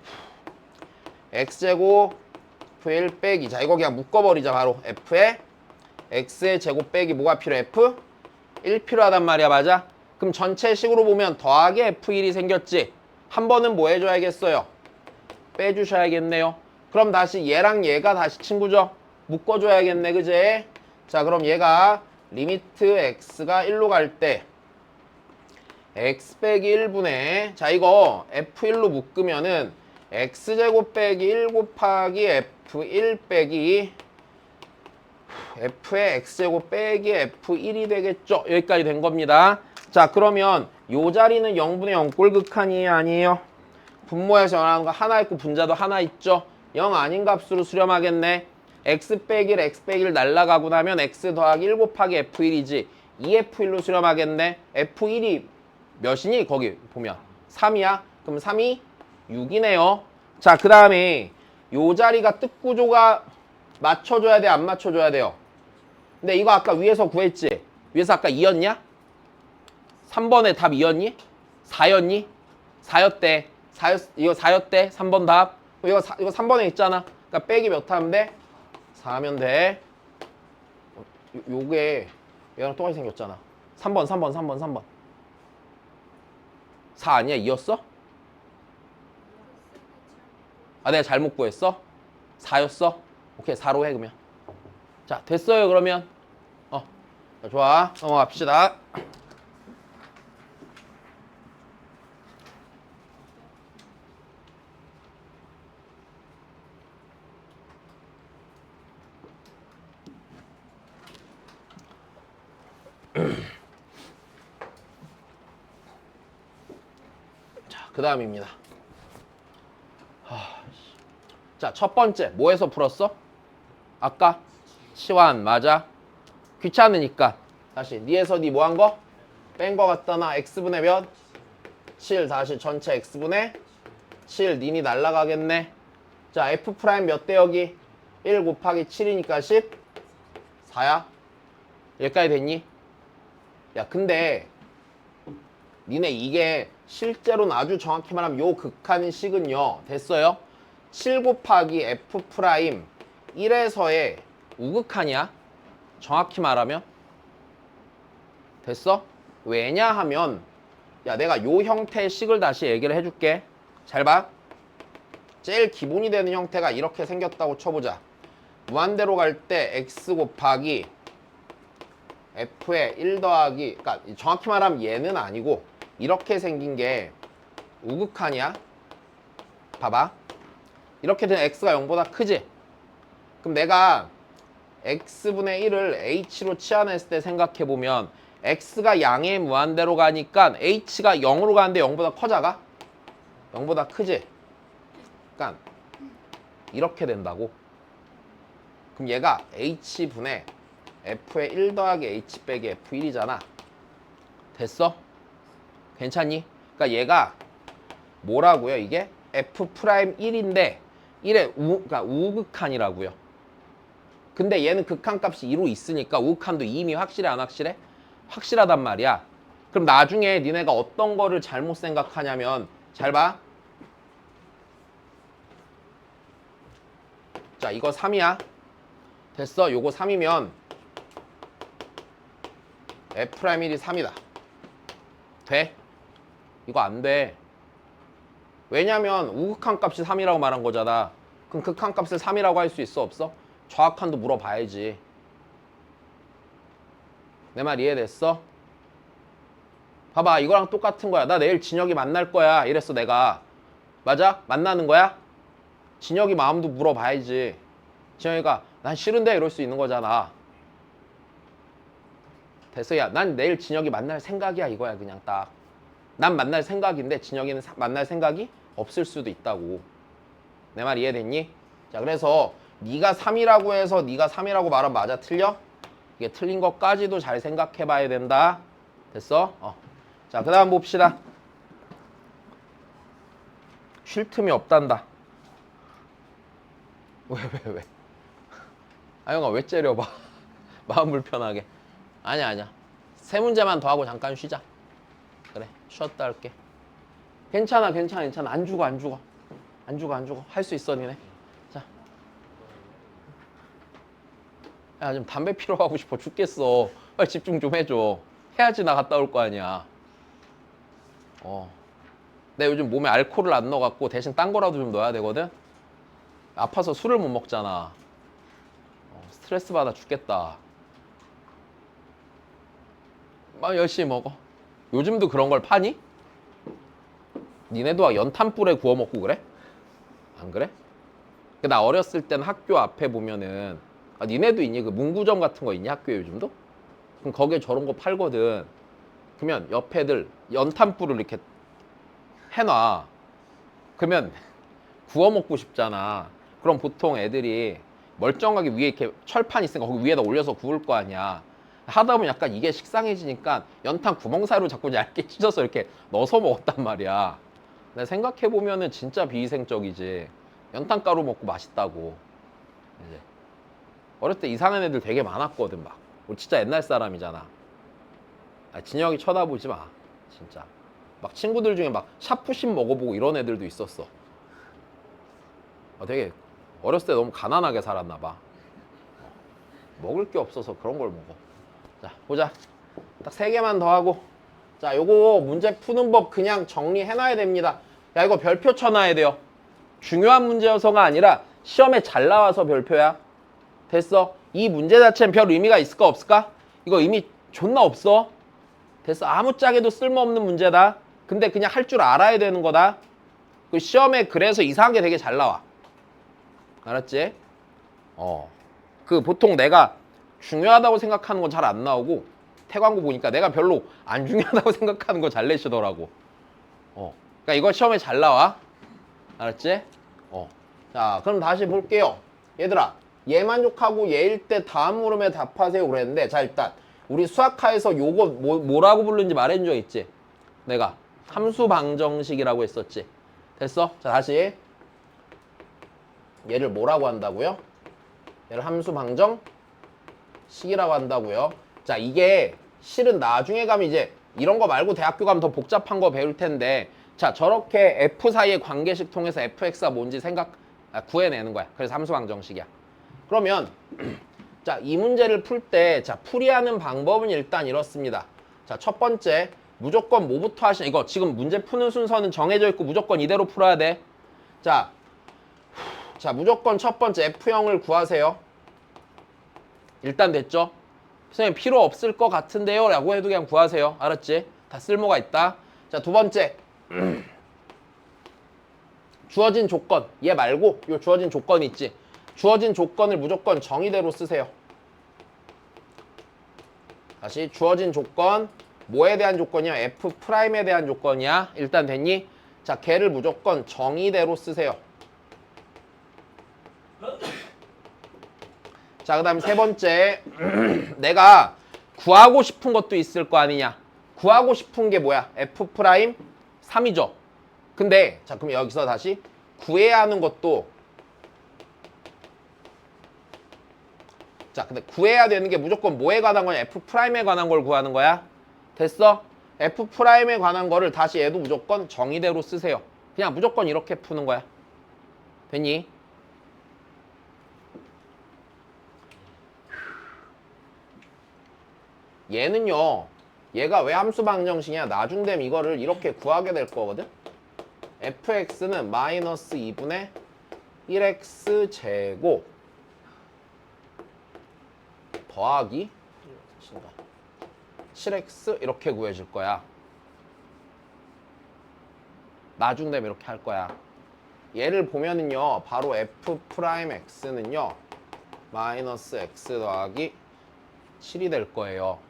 x제곱 f1 빼기, 자, 이거 그냥 묶어버리자. 바로 f에 x의 제곱 빼기 뭐가 필요해? f? 1 필요하단 말이야. 맞아? 그럼 전체식으로 보면 더하기 f1이 생겼지. 한 번은 뭐 해줘야겠어요? 빼주셔야겠네요. 그럼 다시 얘랑 얘가 다시 친구죠? 묶어줘야겠네. 그제? 자, 그럼 얘가 리미트 x가 1로 갈 때 x 빼기 1분의, 자, 이거 f1로 묶으면은 x제곱 빼기 1 곱하기 f1 빼기 f의 x제곱 빼기 f1이 되겠죠. 여기까지 된 겁니다. 자, 그러면 요 자리는 0분의 0 꼴극한이에요? 아니에요? 분모에서 말하는 거 하나 있고 분자도 하나 있죠. 0 아닌 값으로 수렴하겠네. x 빼기 1, x 빼기 1 날라가고 나면 x 더하기 1 곱하기 f1이지. 2f1로 수렴하겠네. f1이 몇이니? 거기 보면 3이야. 그럼 3이 6이네요. 자, 그 다음에 요 자리가 뜻 구조가 맞춰줘야 돼? 안 맞춰줘야 돼요? 근데 이거 아까 위에서 구했지? 위에서 아까 2였냐? 3번에 답 2였니? 4였니? 4였대. 4였, 이거 4였대. 3번 답. 이거 3번에 있잖아. 그러니까 빼기 몇 하면 돼? 4하면 돼. 요게 얘랑 똑같이 생겼잖아. 3번. 4 아니야? 2였어? 아, 내가 잘못 구했어? 4였어? 오케이, 4로 해, 그러면. 자, 됐어요, 그러면. 자, 좋아. 넘어갑시다. 자, 그 다음입니다. 자, 첫 번째, 뭐에서 풀었어? 아까? 치환, 맞아. 귀찮으니까. 다시, 니에서 니 뭐 한 거? 뺀 거 같다, 나. x분의 몇? 7, 다시 전체 x분의 7, 니니 날라가겠네. 자, f 프라임 몇 대 여기? 1 곱하기 7이니까 10? 4야? 여기까지 됐니? 야, 근데 니네 이게 실제로는 아주 정확히 말하면 요 극한식은요. 됐어요? 7 곱하기 f 프라임 1에서의 우극한이야. 정확히 말하면. 됐어? 왜냐하면 야, 내가 요 형태의 식을 다시 얘기를 해줄게. 잘 봐. 제일 기본이 되는 형태가 이렇게 생겼다고 쳐보자. 무한대로 갈 때 x 곱하기 f의 1 더하기, 그러니까 정확히 말하면 얘는 아니고 이렇게 생긴 게 우극한이야. 봐봐. 이렇게 되면 x가 0보다 크지? 그럼 내가 x분의 1을 h로 치환했을 때 생각해보면 x가 양의 무한대로 가니까 h가 0으로 가는데 0보다 커 작아? 0보다 크지? 그러니까 이렇게 된다고. 그럼 얘가 h분의 f의 1 더하기 h 빼기 f1이잖아. 됐어? 괜찮니? 그러니까 얘가 뭐라고요? 이게 f 프라임 1인데 1의 그러니까 우극한이라고요. 근데 얘는 극한값이 2로 있으니까 우극한도 이미 확실해 안 확실해? 확실하단 말이야. 그럼 나중에 니네가 어떤 거를 잘못 생각하냐면 잘 봐. 자, 이거 3이야. 됐어? 요거 3이면 f'1이 3이다. 돼? 이거 안 돼. 왜냐면 우극한 값이 3이라고 말한 거잖아. 그럼 극한 값을 3이라고 할 수 있어 없어? 좌악한도 물어봐야지. 내 말 이해됐어? 봐봐, 이거랑 똑같은 거야. 나 내일 진혁이 만날 거야 이랬어 내가. 맞아? 만나는 거야? 진혁이 마음도 물어봐야지. 진혁이가 난 싫은데 이럴 수 있는 거잖아. 됐어. 야, 난 내일 진혁이 만날 생각이야 이거야. 그냥 딱 난 만날 생각인데 진혁이는 만날 생각이 없을 수도 있다고. 내 말 이해됐니? 자, 그래서 네가 3이라고 해서 네가 3이라고 말하면 맞아 틀려? 이게 틀린 것까지도 잘 생각해 봐야 된다. 됐어? 자, 그 다음 봅시다. 쉴 틈이 없단다. 왜? 아영아, 왜 째려봐? 마음 불편하게. 아니야. 세 문제만 더 하고 잠깐 쉬자. 그래, 쉬었다 할게. 괜찮아. 안 죽어. 할 수 있어, 니네. 자. 야, 지금 담배 피러 가고 싶어 죽겠어. 빨리 집중 좀 해줘. 해야지 나 갔다 올 거 아니야. 내가 요즘 몸에 알코올을 안 넣어갖고 대신 딴 거라도 좀 넣어야 되거든? 아파서 술을 못 먹잖아. 스트레스 받아 죽겠다. 막 열심히 먹어. 요즘도 그런 걸 파니? 니네도 연탄불에 구워 먹고 그래? 안 그래? 나 어렸을 땐 학교 앞에 보면은 니네도 있니? 그 문구점 같은 거 있니? 학교에 요즘도? 그럼 거기에 저런 거 팔거든. 그러면 옆 애들 연탄불을 이렇게 해놔. 그러면 구워 먹고 싶잖아. 그럼 보통 애들이 멀쩡하게 위에 이렇게 철판 있으니까 거기 위에다 올려서 구울 거 아니야. 하다 보면 약간 이게 식상해지니까 연탄 구멍 사이로 자꾸 얇게 찢어서 이렇게 넣어서 먹었단 말이야. 근데 생각해보면은 진짜 비위생적이지. 연탄가루 먹고 맛있다고. 이제 어릴 때 이상한 애들 되게 많았거든. 막 우리 진짜 옛날 사람이잖아. 진혁이 쳐다보지 마. 진짜. 막 친구들 중에 막 샤프심 먹어보고 이런 애들도 있었어. 되게 어렸을 때 너무 가난하게 살았나 봐. 먹을 게 없어서 그런 걸 먹어. 자, 보자. 딱 3개만 더 하고. 자, 요거 문제 푸는 법 그냥 정리해놔야 됩니다. 야, 이거 별표 쳐놔야 돼요. 중요한 문제여서가 아니라 시험에 잘 나와서 별표야. 됐어? 이 문제 자체는 별 의미가 있을까 없을까? 이거 의미 존나 없어. 됐어? 아무짝에도 쓸모없는 문제다. 근데 그냥 할 줄 알아야 되는 거다. 그 시험에 그래서 이상한 게 되게 잘 나와. 알았지? 그 보통 내가 중요하다고 생각하는 건 잘 안 나오고 태광고 보니까 내가 별로 안 중요하다고 생각하는 거 잘 내시더라고. 그러니까 이거 시험에 잘 나와. 알았지? 자, 그럼 다시 볼게요. 얘들아, 얘 만족하고 얘일 때 다음 물음에 답하세요 그랬는데, 자, 일단 우리 수학화에서 요거 뭐라고 부르는지 말해준 적 있지? 내가 함수 방정식이라고 했었지. 됐어? 자, 다시 얘를 뭐라고 한다고요? 얘를 함수 방정식이라고 한다고요. 자, 이게 실은 나중에 가면 이제 이런 거 말고 대학교 가면 더 복잡한 거 배울 텐데, 자, 저렇게 F 사이의 관계식 통해서 fx가 뭔지 구해내는 거야. 그래서 함수 방정식이야. 그러면 자, 이 문제를 풀 때 자, 풀이하는 방법은 일단 이렇습니다. 자, 첫 번째 무조건 뭐부터 하시냐. 이거 지금 문제 푸는 순서는 정해져 있고 무조건 이대로 풀어야 돼. 자, 무조건 첫 번째 F형을 구하세요. 일단 됐죠? 선생님 필요 없을 것 같은데요 라고 해도 그냥 구하세요. 알았지? 다 쓸모가 있다. 자, 두 번째 주어진 조건. 얘 말고 요 주어진 조건 있지. 주어진 조건을 무조건 정의대로 쓰세요. 다시 주어진 조건 뭐에 대한 조건이야? F'에 대한 조건이야. 일단 됐니? 자, 걔를 무조건 정의대로 쓰세요. 자, 그 다음 세 번째 내가 구하고 싶은 것도 있을 거 아니냐. 구하고 싶은 게 뭐야? F'3이죠. 근데 자, 그럼 여기서 다시 구해야 하는 것도, 자, 근데 구해야 되는 게 무조건 뭐에 관한 거냐? F'에 관한 걸 구하는 거야. 됐어? F'에 관한 거를 다시 얘도 무조건 정의대로 쓰세요. 그냥 무조건 이렇게 푸는 거야. 됐니? 얘는요, 얘가 왜 함수 방정식이냐? 나중 되면 이거를 이렇게 구하게 될 거거든? fx는 마이너스 2분의 1x 제곱 더하기 7x 이렇게 구해질 거야. 나중 되면 이렇게 할 거야. 얘를 보면은요, 바로 f'x는요 마이너스 x 더하기 7이 될 거예요.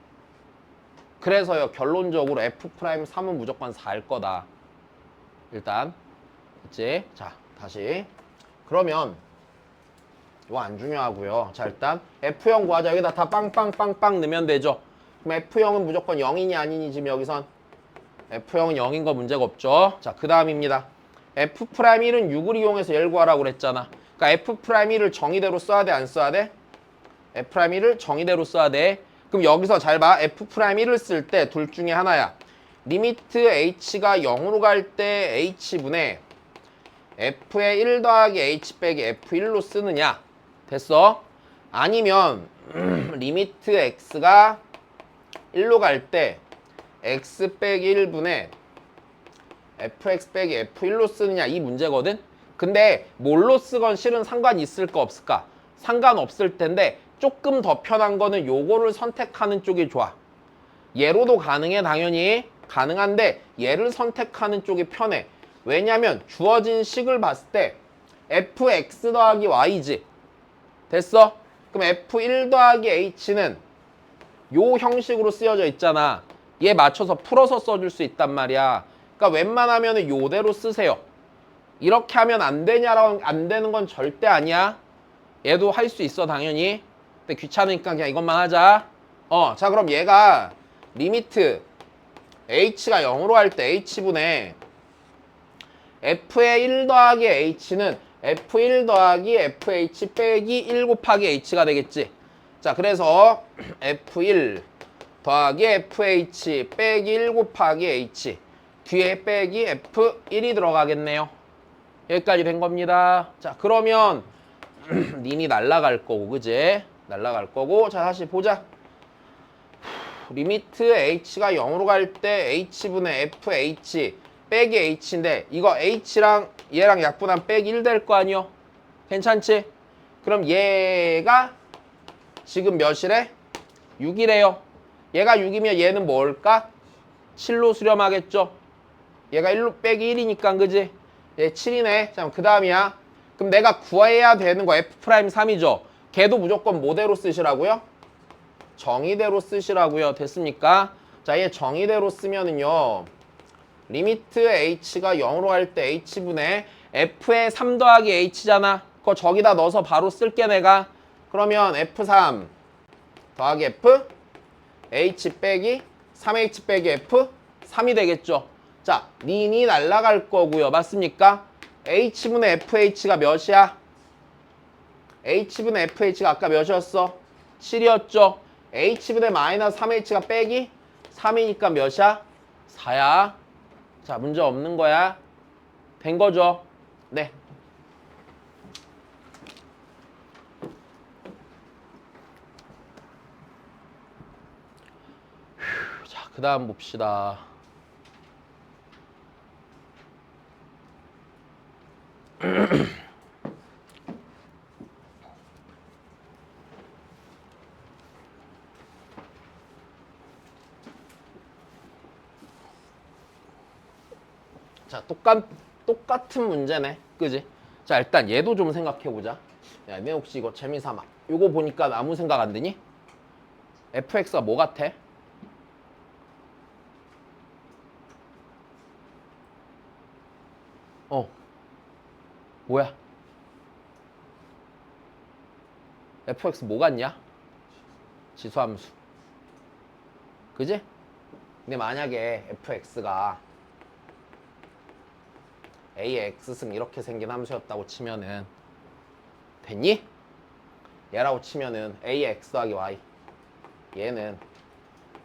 그래서요, 결론적으로 F'3은 무조건 4일 거다. 일단 됐지? 자, 다시 그러면 이거 안 중요하고요. 자, 일단 F형 구하자. 여기다 다 빵빵빵빵 넣으면 되죠. 그럼 F형은 무조건 0이니 아니니? 지금 여기선 F형은 0인 거 문제가 없죠. 자, 그 다음입니다. F'1은 6을 이용해서 얘를 구하라고 그랬잖아. 그러니까 F'1을 정의대로 써야 돼, 안 써야 돼? F'1을 정의대로 써야 돼. 그럼 여기서 잘 봐. F'1을 쓸 때 둘 중에 하나야. 리미트 h가 0으로 갈 때 h분의 f의 1 더하기 h 빼기 f1로 쓰느냐. 됐어? 아니면 리미트 x가 1로 갈 때 x 빼기 1분의 fx 빼기 f1로 쓰느냐, 이 문제거든? 근데 뭘로 쓰건 실은 상관이 있을까 없을까? 상관없을 텐데 조금 더 편한 거는 요거를 선택하는 쪽이 좋아. 얘로도 가능해, 당연히. 가능한데 얘를 선택하는 쪽이 편해. 왜냐면 주어진 식을 봤을 때 fx 더하기 y지. 됐어? 그럼 f1 더하기 h는 요 형식으로 쓰여져 있잖아. 얘 맞춰서 풀어서 써줄 수 있단 말이야. 그러니까 웬만하면 요대로 쓰세요. 이렇게 하면 안 되냐라고, 안 되는 건 절대 아니야. 얘도 할 수 있어, 당연히. 근데 귀찮으니까 그냥 이것만 하자. 자, 그럼 얘가 리미트 h가 0으로 할 때 h분의 f의 1 더하기 h는 f1 더하기 fh 빼기 1 곱하기 h가 되겠지. 자, 그래서 f1 더하기 FH 빼기 1 곱하기 H 뒤에 빼기 F1이 들어가겠네요. 여기까지 된 겁니다. 자, 그러면 님이 날라갈 거고, 그지? 날라갈 거고. 자, 다시 보자. 리미트 h가 0으로 갈 때 h분의 fh 빼기 h인데 이거 h랑 얘랑 약분하면 빼기 1 될 거 아니요? 괜찮지? 그럼 얘가 지금 몇이래? 6이래요. 얘가 6이면 얘는 뭘까? 7로 수렴하겠죠? 얘가 1로 빼기 1이니까, 그지? 얘 7이네. 자, 그 다음이야. 그럼 내가 구해야 되는 거 F'3이죠? 걔도 무조건 뭐대로 쓰시라고요? 정의대로 쓰시라고요. 됐습니까? 자, 얘 정의대로 쓰면은요. 리미트 h가 0으로 갈 때 h분의 f의 3 더하기 h잖아. 그거 저기다 넣어서 바로 쓸게 내가. 그러면 f3 더하기 f h 빼기 3h 빼기 f 3이 되겠죠. 자, 닌이 날라갈 거고요. 맞습니까? h분의 fh가 몇이야? h분의 fh가 아까 몇이었어? 7이었죠. h분의 마이너스 3h가 빼기 3이니까 몇이야? 4야. 자, 문제 없는 거야. 된 거죠? 네. 자, 그 다음 봅시다. 자, 똑같은 문제네. 그지? 자, 일단 얘도 좀 생각해보자. 야, 내 혹시 이거 재미삼아. 이거 보니까 아무 생각 안 드니? fx가 뭐 같아? 뭐야? fx 뭐 같냐? 지수함수. 그지? 근데 만약에 fx가 a의 x승 이렇게 생긴 함수였다고 치면은 됐니? 얘라고 치면은 a의 x 더하기 y 얘는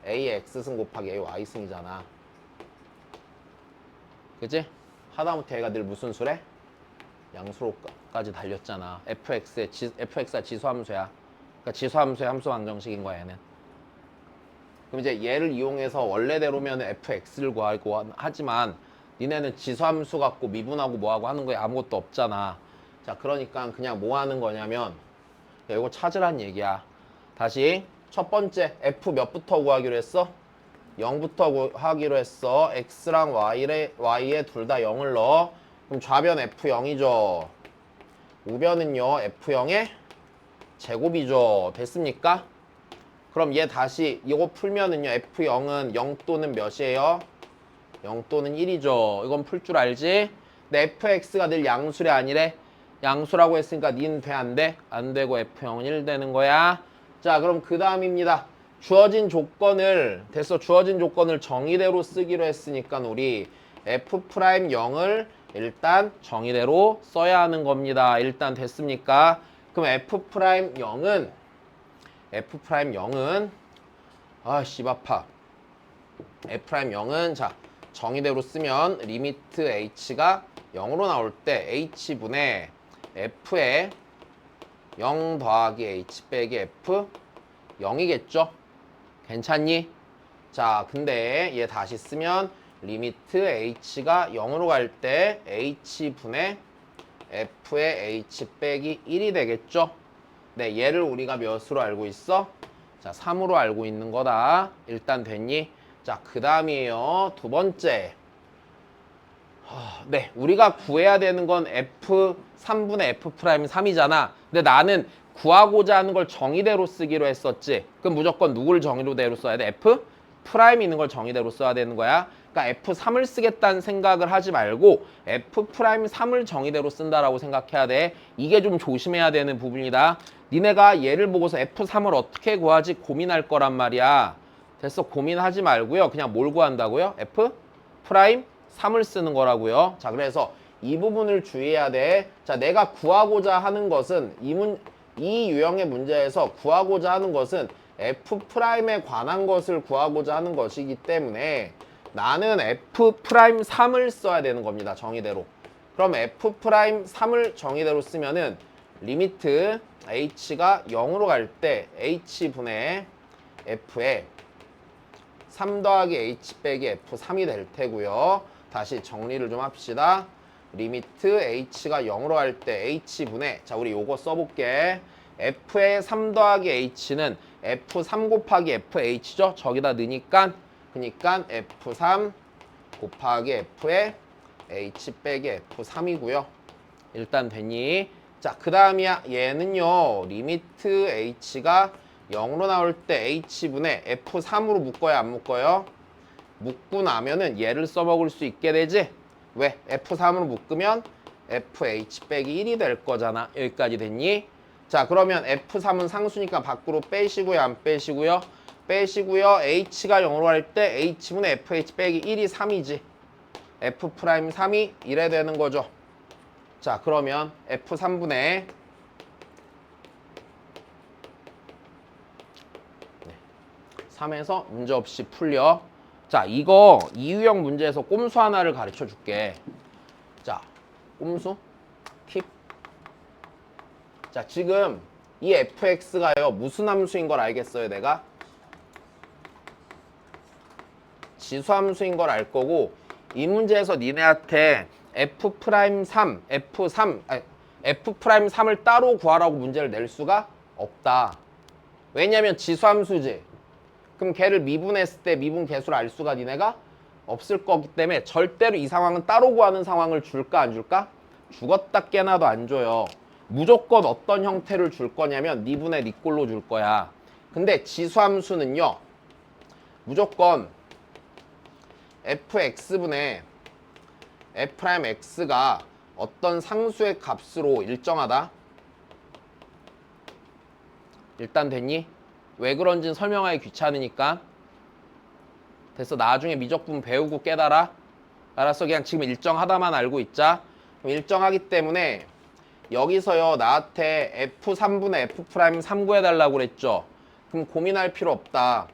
a의 x승 곱하기 a의 y승이잖아. 그지? 하다못해 얘가 늘 무슨 수래? 양수로까지 달렸잖아. fx가 지수함수야. 그러니까 지수함수의 함수 방정식인 거야 얘는. 그럼 이제 얘를 이용해서 원래대로면 fx를 구하고 하지만 니네는 지수함수 갖고 미분하고 뭐하고 하는 거에 아무것도 없잖아. 자, 그러니까 그냥 뭐 하는 거냐면 야, 이거 찾으란 얘기야. 다시 첫 번째 f 몇부터 구하기로 했어? 0부터 하기로 했어. x랑 y에 둘 다 0을 넣어. 그럼 좌변 f0이죠. 우변은요 f0의 제곱이죠. 됐습니까? 그럼 얘 다시 이거 풀면은요 f0은 0 또는 몇이에요? 0 또는 1이죠. 이건 풀 줄 알지? 근데 fx가 늘 양수래 아니래? 양수라고 했으니까 닌 돼 안 돼? 안 되고 f0은 1 되는 거야. 자, 그럼 그 다음입니다. 주어진 조건을 주어진 조건을 정의대로 쓰기로 했으니까 우리 f'0을 일단 정의대로 써야 하는 겁니다. 일단 됐습니까? 그럼 f'0은 씨 아파. f'0은 자 정의대로 쓰면 리미트 h가 0으로 나올 때 h분의 f에 0 더하기 h 빼기 f 0이겠죠? 괜찮니? 자, 근데 얘 다시 쓰면 리미트 h가 0으로 갈 때 h분의 f의 h 빼기 1이 되겠죠? 네, 얘를 우리가 몇으로 알고 있어? 자, 3으로 알고 있는 거다. 일단 됐니? 자, 그 다음이에요. 두 번째. 네, 우리가 구해야 되는 건 f3분의 f'3이잖아. 근데 나는 구하고자 하는 걸 정의대로 쓰기로 했었지. 그럼 무조건 누굴 정의대로 써야 돼? f' 있는 걸 정의대로 써야 되는 거야. 그러니까 f3을 쓰겠다는 생각을 하지 말고 f'3을 정의대로 쓴다라고 생각해야 돼. 이게 좀 조심해야 되는 부분이다. 니네가 얘를 보고서 f3을 어떻게 구하지 고민할 거란 말이야. 됐어, 고민하지 말고요. 그냥 뭘 구한다고요? f'3을 쓰는 거라고요. 자, 그래서 이 부분을 주의해야 돼. 자, 내가 구하고자 하는 것은 이 유형의 문제에서 구하고자 하는 것은 F'에 관한 것을 구하고자 하는 것이기 때문에 나는 F'3을 써야 되는 겁니다. 정의대로. 그럼 F'3을 정의대로 쓰면은 리미트 H가 0으로 갈 때 H분의 F에 3 더하기 H 빼기 F3이 될 테고요. 다시 정리를 좀 합시다. 리미트 H가 0으로 갈 때 H분의, 자 우리 요거 써볼게. F의 3 더하기 H는 F3 곱하기 FH죠. 저기다 넣으니까 그니까 F3 곱하기 F의 H 빼기 F3이고요. 일단 됐니? 자, 그 다음이야. 얘는요. 리미트 H가 0으로 나올 때 H분의 F3으로 묶어야 안 묶어요? 묶고 나면은 얘를 써먹을 수 있게 되지? 왜? F3으로 묶으면 FH 빼기 1이 될 거잖아. 여기까지 됐니? 자, 그러면 F3은 상수니까 밖으로 빼시고요, 안 빼시고요? 빼시고요. H가 0으로 갈 때 H분의 FH 빼기 1이 3이지. F'3이 이래 되는 거죠. 자, 그러면 F3분의 3에서 문제없이 풀려. 자, 이거 이유형 문제에서 꼼수 하나를 가르쳐 줄게. 자, 꼼수 팁. 자, 지금 이 fx가요 무슨 함수인 걸 알겠어요? 내가 지수함수인 걸 알 거고, 이 문제에서 니네한테 F'3, F'3을 따로 구하라고 문제를 낼 수가 없다. 왜냐면 지수함수지. 그럼 걔를 미분했을 때 미분 계수를 알 수가 니네가 없을 거기 때문에 절대로 이 상황은 따로 구하는 상황을 줄까 안 줄까? 죽었다 깨나도 안 줘요. 무조건 어떤 형태를 줄 거냐면 니분의 니꼴로 줄 거야. 근데 지수함수는요 무조건 fx분의 f'x가 어떤 상수의 값으로 일정하다. 일단 됐니? 왜 그런지는 설명하기 귀찮으니까. 됐어. 나중에 미적분 배우고 깨달아. 알았어. 그냥 지금 일정하다만 알고 있자. 그럼 일정하기 때문에 여기서요 나한테 F3분의 F'3 구해달라고 그랬죠. 그럼 고민할 필요 없다.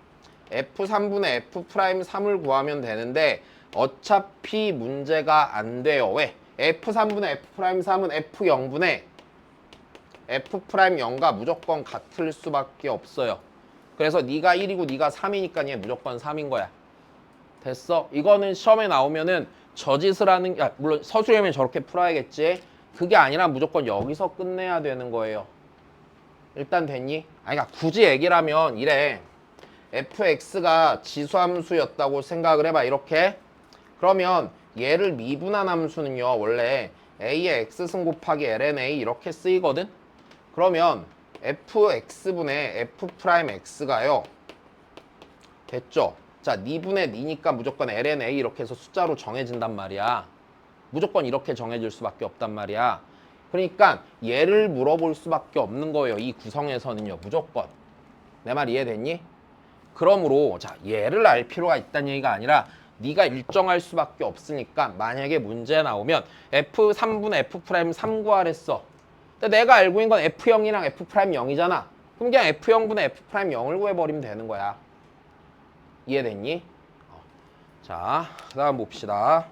F3분의 F'3을 구하면 되는데 어차피 문제가 안 돼요. 왜? F3분의 F'3은 F0분의 F'0과 무조건 같을 수밖에 없어요. 그래서 네가 1이고 네가 3이니까 얘 무조건 3인 거야. 됐어? 이거는 시험에 나오면은 저짓을 하는, 물론 서술형이면 저렇게 풀어야겠지. 그게 아니라 무조건 여기서 끝내야 되는 거예요. 일단 됐니? 아니, 그러니까 굳이 얘기를 하면 이래. fx가 지수함수였다고 생각을 해봐. 이렇게. 그러면 얘를 미분한 함수는요 원래 a의 x승 곱하기 ln a 이렇게 쓰이거든. 그러면 fx분의 f'x가요 됐죠? 자, 니분의 니니까 무조건 ln a 이렇게 해서 숫자로 정해진단 말이야. 무조건 이렇게 정해질 수밖에 없단 말이야. 그러니까 얘를 물어볼 수밖에 없는 거예요. 이 구성에서는요 무조건. 내 말 이해됐니? 그러므로 자, 얘를 알 필요가 있다는 얘기가 아니라 네가 일정할 수밖에 없으니까 만약에 문제 나오면 F3분의 F'3 구하랬어. 근데 내가 알고 있는 건 F0이랑 F'0이잖아. 그럼 그냥 F0분의 F'0을 구해버리면 되는 거야. 이해됐니? 자, 그 다음 봅시다.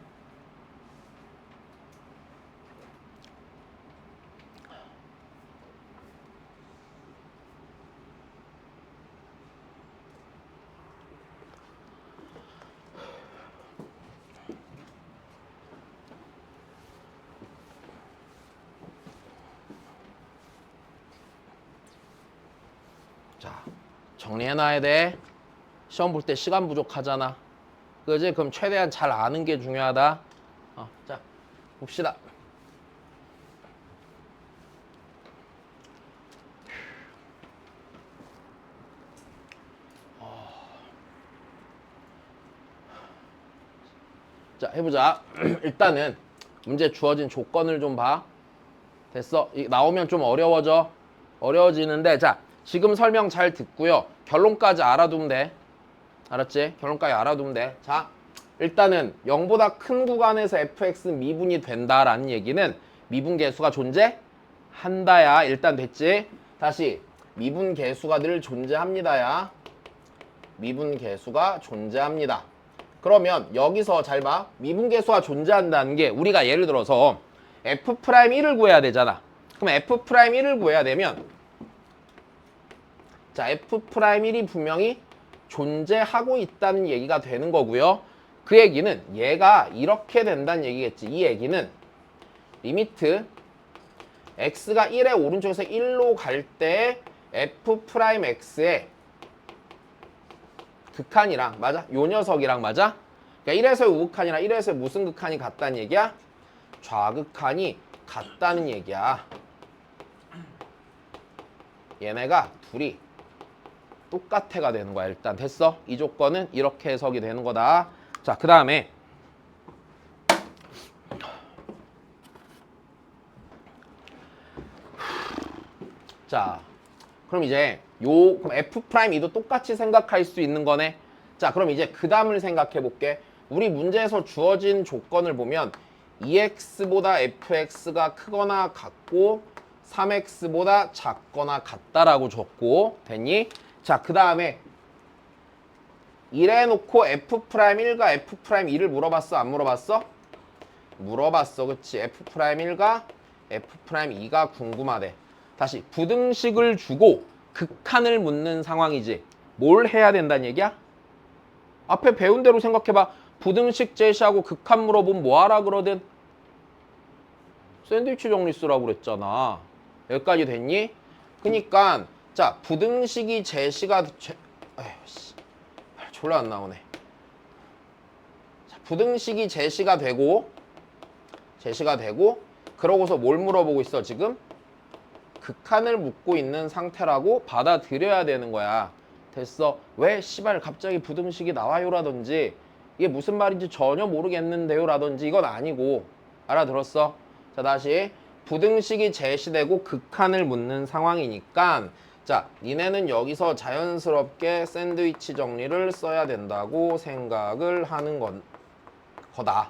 자, 정리해놔야 돼. 시험 볼 때 시간 부족하잖아. 그지? 그럼 최대한 잘 아는 게 중요하다. 자, 봅시다. 자, 해보자. 일단은 문제 주어진 조건을 좀 봐. 됐어? 나오면 좀 어려워져. 어려워지는데, 자, 지금 설명 잘 듣고요. 결론까지 알아두면 돼. 알았지? 결론까지 알아두면 돼. 자, 일단은 0보다 큰 구간에서 fx는 미분이 된다라는 얘기는 미분 계수가 존재한다야. 일단 됐지? 다시 미분계수가 늘 존재합니다야. 미분계수가 존재합니다. 그러면 여기서 잘 봐. 미분계수가 존재한다는 게 우리가 예를 들어서 F'1을 구해야 되잖아. 그럼 F'1을 구해야 되면 자, F'1이 분명히 존재하고 있다는 얘기가 되는 거고요. 그 얘기는 얘가 이렇게 된다는 얘기겠지. 이 얘기는 리미트 x가 1의 오른쪽에서 1로 갈 때 F'X의 극한이랑 맞아? 요 녀석이랑 맞아? 그러니까 1에서의 우극한이랑 1에서의 무슨 극한이 같다는 얘기야? 좌극한이 같다는 얘기야. 얘네가 둘이 똑같애가 되는 거야. 일단 됐어? 이 조건은 이렇게 해석이 되는 거다. 자, 그 다음에 자, 그럼 이제 그럼 F'2도 똑같이 생각할 수 있는 거네. 자, 그럼 이제 그 다음을 생각해 볼게. 우리 문제에서 주어진 조건을 보면 2x보다 fx가 크거나 같고 3x보다 작거나 같다라고 줬고 됐니? 자, 그 다음에 이래놓고 F'1과 F'2를 물어봤어? 안 물어봤어? 물어봤어. 그치? F'1과 F'2가 궁금하대. 다시 부등식을 주고 극한을 묻는 상황이지. 뭘 해야 된다는 얘기야? 앞에 배운 대로 생각해봐. 부등식 제시하고 극한 물어보면 뭐하라 그러든? 샌드위치 정리 쓰라고 그랬잖아. 여기까지 됐니? 그니까 자, 부등식이 제시가 에휴, 씨. 졸라 안 나오네. 자, 부등식이 제시가 되고 그러고서 뭘 물어보고 있어 지금? 극한을 묻고 있는 상태라고 받아들여야 되는 거야. 됐어. 왜 씨발 갑자기 부등식이 나와요라든지 이게 무슨 말인지 전혀 모르겠는데요라든지 이건 아니고. 알아들었어? 자, 다시 부등식이 제시되고 극한을 묻는 상황이니까 자, 니네는 여기서 자연스럽게 샌드위치 정리를 써야 된다고 생각을 하는 거다.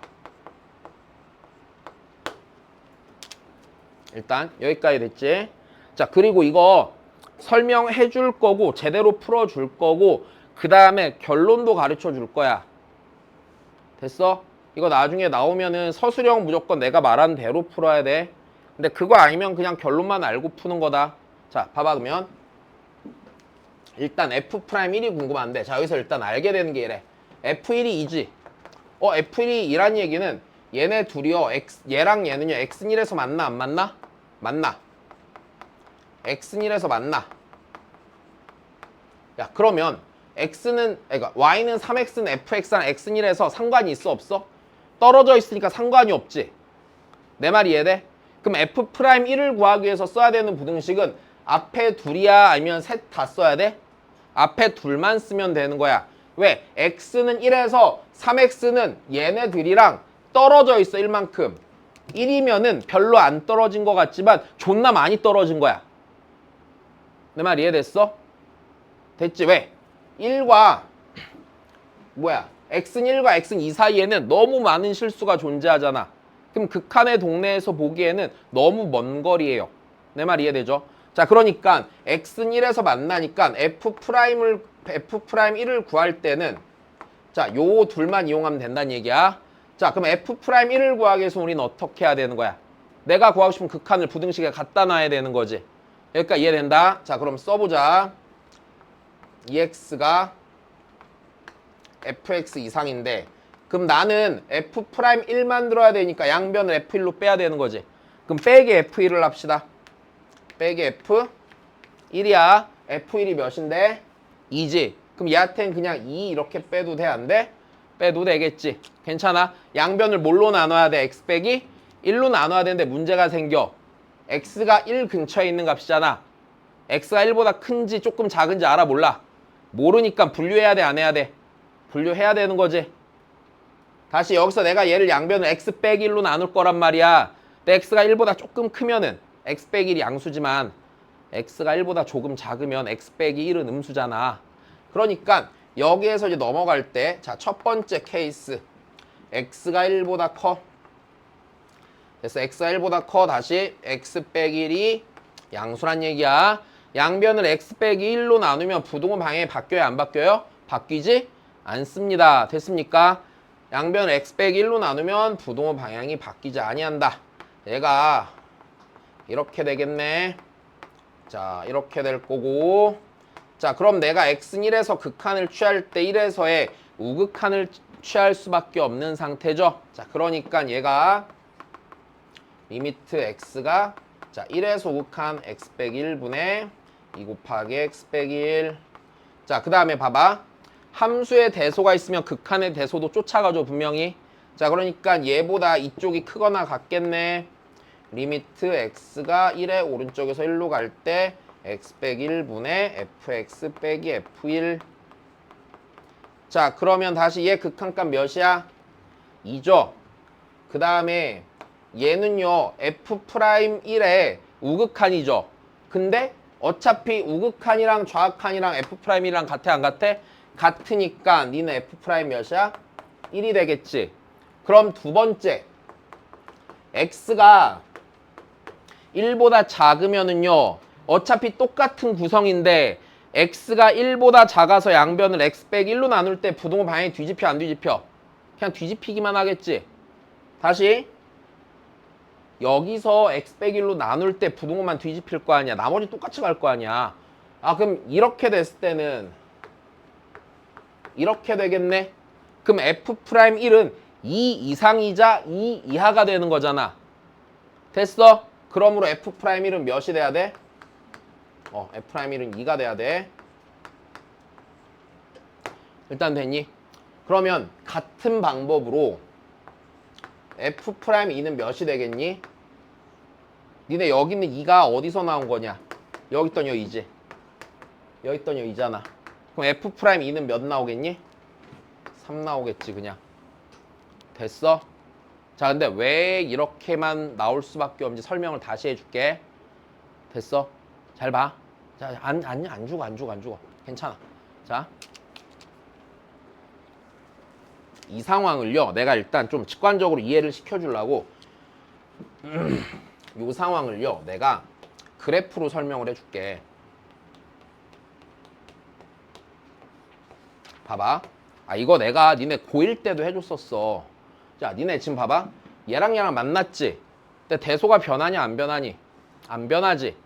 일단 여기까지 됐지? 자, 그리고 이거 설명해 줄 거고 제대로 풀어 줄 거고 그 다음에 결론도 가르쳐 줄 거야. 됐어? 이거 나중에 나오면은 서술형 무조건 내가 말한 대로 풀어야 돼. 근데 그거 아니면 그냥 결론만 알고 푸는 거다. 자, 봐봐. 그러면 일단 F'1이 궁금한데 자, 여기서 일단 알게 되는 게 이래. F1이 2지. F1이 2란 얘기는 얘네 둘이요. 얘랑 얘는요. X는 1에서 만나 안 만나? 만나. X는 1에서 만나. 야, 그러면 그러니까 Y는 3X는 FX랑 X는 1에서 상관이 있어 없어? 떨어져 있으니까 상관이 없지. 내 말이 이해돼? 그럼 F'1을 구하기 위해서 써야 되는 부등식은 앞에 둘이야 아니면 셋 다 써야 돼? 앞에 둘만 쓰면 되는 거야. 왜? X는 1에서 3X는 얘네들이랑 떨어져 있어 1만큼. 1이면은 별로 안 떨어진 것 같지만 존나 많이 떨어진 거야. 내 말 이해됐어? 됐지? 왜? 1과 X는 1과 X는 2 사이에는 너무 많은 실수가 존재하잖아. 그럼 극한의 동네에서 보기에는 너무 먼 거리예요. 내 말 이해되죠? 자, 그러니까 X는 1에서 만나니까 F'1을 구할 때는 자, 요 둘만 이용하면 된다는 얘기야. 자, 그럼 F'1을 구하기 위해서 우리는 어떻게 해야 되는 거야? 내가 구하고 싶은 극한을 부등식에 갖다 놔야 되는 거지. 여기까지 이해된다? 자, 그럼 써보자. 2x가 fx 이상인데 그럼 나는 F'1 만들어야 되니까 양변을 F1로 빼야 되는 거지. 그럼 빼기 F1을 합시다. 빼기 F1이야. F1이 몇인데? 2지. 그럼 얘한테는 그냥 2 이렇게 빼도 돼? 안 돼? 빼도 되겠지. 괜찮아. 양변을 뭘로 나눠야 돼? x 빼기 1로 나눠야 되는데 문제가 생겨. x가 1 근처에 있는 값이잖아. x가 1보다 큰지 조금 작은지 알아? 몰라? 모르니까 분류해야 돼? 안 해야 돼? 분류해야 되는 거지. 다시 여기서 내가 얘를 양변을 x 빼기 1로 나눌 거란 말이야. 근데 x가 1보다 조금 크면은 x 빼기 1이 양수지만 x가 1보다 조금 작으면 x 빼기 1은 음수잖아. 그러니까 여기에서 이제 넘어갈 때 자, 첫 번째 케이스 x가 1보다 커. 그래서 x가 1보다 커. 다시 x 빼기 1이 양수란 얘기야. 양변을 x 빼기 1로 나누면 부동호 방향이 바뀌어요? 안 바뀌어요? 바뀌지 않습니다. 됐습니까? 양변을 x 빼기 1로 나누면 부동호 방향이 바뀌지 아니한다. 얘가 이렇게 되겠네. 자, 이렇게 될 거고. 자, 그럼 내가 x는 1에서 극한을 취할 때 1에서의 우극한을 취할 수밖에 없는 상태죠. 자, 그러니까 얘가 리미트 x가 자 1에서 우극한 x 빼기 1분의 2 곱하기 x 빼기 1. 자, 그 다음에 봐봐. 함수의 대소가 있으면 극한의 대소도 쫓아가죠, 분명히. 자, 그러니까 얘보다 이쪽이 크거나 같겠네. 리미트 x가 1의 오른쪽에서 1로 갈 때 x 빼기 1분의 fx 빼기 f1. 자, 그러면 다시 얘 극한값 몇이야? 2죠. 그 다음에 얘는요 f'1의 우극한이죠. 근데 어차피 우극한이랑 좌극한이랑 f'1이랑 같아 안 같아? 같으니까 니는 f' 몇이야? 1이 되겠지. 그럼 두 번째 x가 1보다 작으면은요 어차피 똑같은 구성인데 x가 1보다 작아서 양변을 x 빼기 1로 나눌 때 부동호 방향이 뒤집혀 안 뒤집혀? 그냥 뒤집히기만 하겠지. 다시 여기서 x 빼기 1로 나눌 때 부동호만 뒤집힐 거 아니야. 나머지 똑같이 갈 거 아니야. 아, 그럼 이렇게 됐을 때는 이렇게 되겠네. 그럼 f'1은 2 이상이자 2 이하가 되는 거잖아. 됐어? 그러므로 f'1은 몇이 돼야 돼? f'1은 2가 돼야 돼. 일단 됐니? 그러면 같은 방법으로 f'2는 몇이 되겠니? 니네 여기 있는 2가 어디서 나온 거냐? 여기 있던 여 2지. 여기 있던 여 2잖아. 그럼 f'2는 몇 나오겠니? 3 나오겠지 그냥. 됐어? 자, 근데 왜 이렇게만 나올 수밖에 없는지 설명을 다시 해줄게. 됐어? 잘 봐. 자, 안 죽어. 괜찮아. 자, 이 상황을요 내가 일단 좀 직관적으로 이해를 시켜주려고 이 상황을요 내가 그래프로 설명을 해줄게. 봐봐. 아, 이거 내가 니네 고1 때도 해줬었어. 자, 니네 지금 봐봐. 얘랑 만났지? 근데 대소가 변하냐 안 변하니? 안 변하지.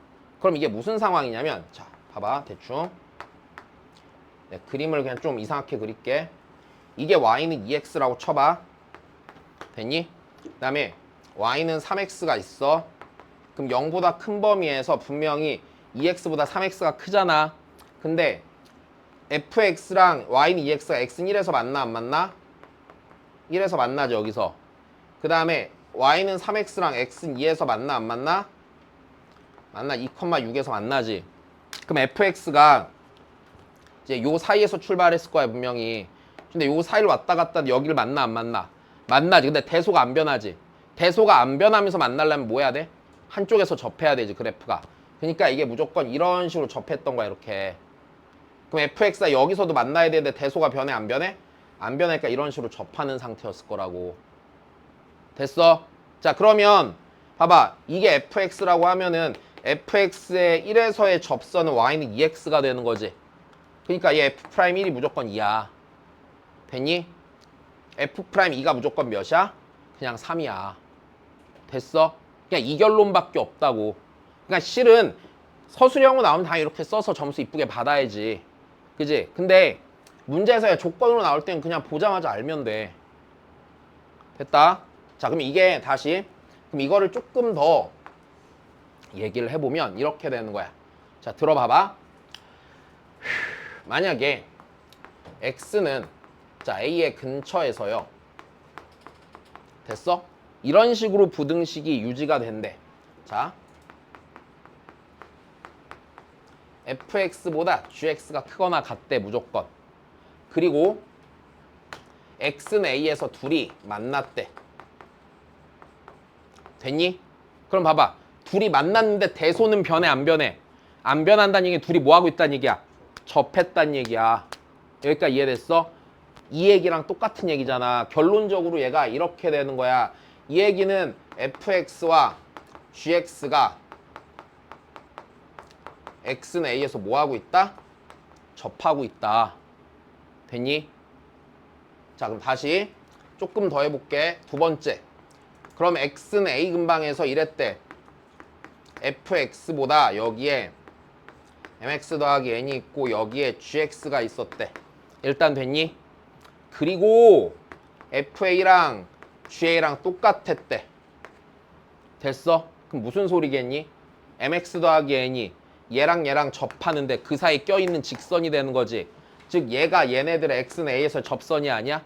그럼 이게 무슨 상황이냐면, 자, 봐봐 대충 네, 그림을 그냥 좀 이상하게 그릴게. 이게 y는 2x라고 쳐봐. 됐니? 그 다음에 y는 3x가 있어. 그럼 0보다 큰 범위에서 분명히 2x보다 3x가 크잖아. 근데 fx랑 y는 2x가 x는 1에서 만나 안 만나? 1에서 만나죠 여기서. 그 다음에 y는 3x랑 x는 2에서 만나 안 만나? 만나. 2,6에서 만나지. 그럼 fx가 이제 요 사이에서 출발했을 거야 분명히. 근데 요 사이를 왔다 갔다 여기를 만나 안 만나? 만나지. 근데 대소가 안 변하지. 대소가 안 변하면서 만나려면 뭐 해야 돼? 한쪽에서 접해야 되지 그래프가. 그러니까 이게 무조건 이런 식으로 접했던 거야 이렇게. 그럼 fx가 여기서도 만나야 되는데 대소가 변해 안 변해? 안 변하니까 이런 식으로 접하는 상태였을 거라고. 됐어? 자, 그러면 봐봐. 이게 fx라고 하면은 fx의 1에서의 접선은 y는 2x가 되는 거지. 그러니까 얘 f'1이 무조건 2야. 됐니? f'2가 무조건 몇이야? 그냥 3이야. 됐어? 그냥 이 결론밖에 없다고. 그러니까 실은 서술형으로 나오면 다 이렇게 써서 점수 이쁘게 받아야지. 그지? 근데 문제에서 조건으로 나올 때는 그냥 보자마자 알면 돼. 됐다? 자, 그럼 이게 다시 그럼 이거를 조금 더 얘기를 해보면 이렇게 되는 거야. 자, 들어봐봐. 만약에 x는 자 a의 근처에서요. 됐어? 이런 식으로 부등식이 유지가 된대. 자, fx보다 gx가 크거나 같대 무조건. 그리고 x는 a에서 둘이 만났대. 됐니? 그럼 봐봐. 둘이 만났는데 대소는 변해 안 변해? 안 변한다는 얘기는 둘이 뭐 하고 있다는 얘기야? 접했다는 얘기야. 여기까지 이해됐어? 이 얘기랑 똑같은 얘기잖아. 결론적으로 얘가 이렇게 되는 거야. 이 얘기는 fx와 gx가 x는 a에서 뭐 하고 있다? 접하고 있다. 됐니? 자, 그럼 다시 조금 더 해볼게. 두 번째. 그럼 x는 a 근방에서 이랬대. fx보다 여기에 mx 더하기 n이 있고 여기에 gx가 있었대. 일단 됐니? 그리고 fa랑 ga랑 똑같았대. 됐어? 그럼 무슨 소리겠니? mx 더하기 n이 얘랑 얘랑 접하는데 그 사이 껴있는 직선이 되는 거지. 즉 얘가 얘네들의 x는 a에서 접선이 아니야?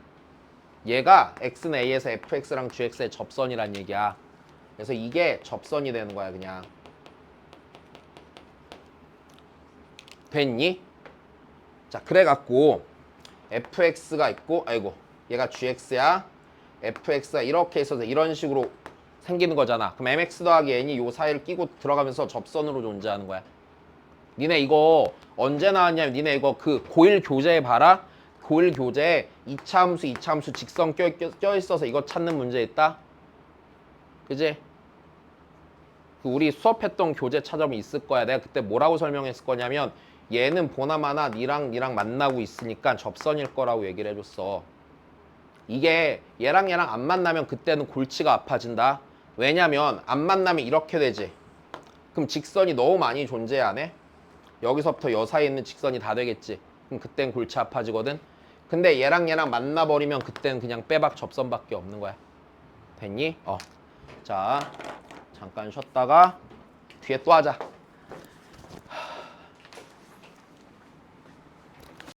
얘가 x는 a에서 fx랑 gx의 접선이란 얘기야. 그래서 이게 접선이 되는 거야 그냥. 됐니? 자, 그래갖고 fx가 있고, 아이고, 얘가 gx야. fx가 이렇게 있어서 이런 식으로 생기는 거잖아. 그럼 mx 더하기 n이 요 사이를 끼고 들어가면서 접선으로 존재하는 거야. 니네 이거 언제 나왔냐면 니네 이거 그 고1 교재에 봐라. 고1 교재에 2차 함수, 2차 함수 직선 껴있어서 이거 찾는 문제 있다? 그지? 그 우리 수업했던 교재 찾아보면 있을 거야. 내가 그때 뭐라고 설명했을 거냐면 얘는 보나마나 니랑 만나고 있으니까 접선일 거라고 얘기를 해줬어. 이게 얘랑 안 만나면 그때는 골치가 아파진다. 왜냐면 안 만나면 이렇게 되지. 그럼 직선이 너무 많이 존재 안 해? 여기서부터 여 사이에 있는 직선이 다 되겠지. 그럼 그땐 골치 아파지거든. 근데 얘랑 만나버리면 그땐 그냥 빼박 접선밖에 없는 거야. 됐니? 자, 잠깐 쉬었다가 뒤에 또 하자.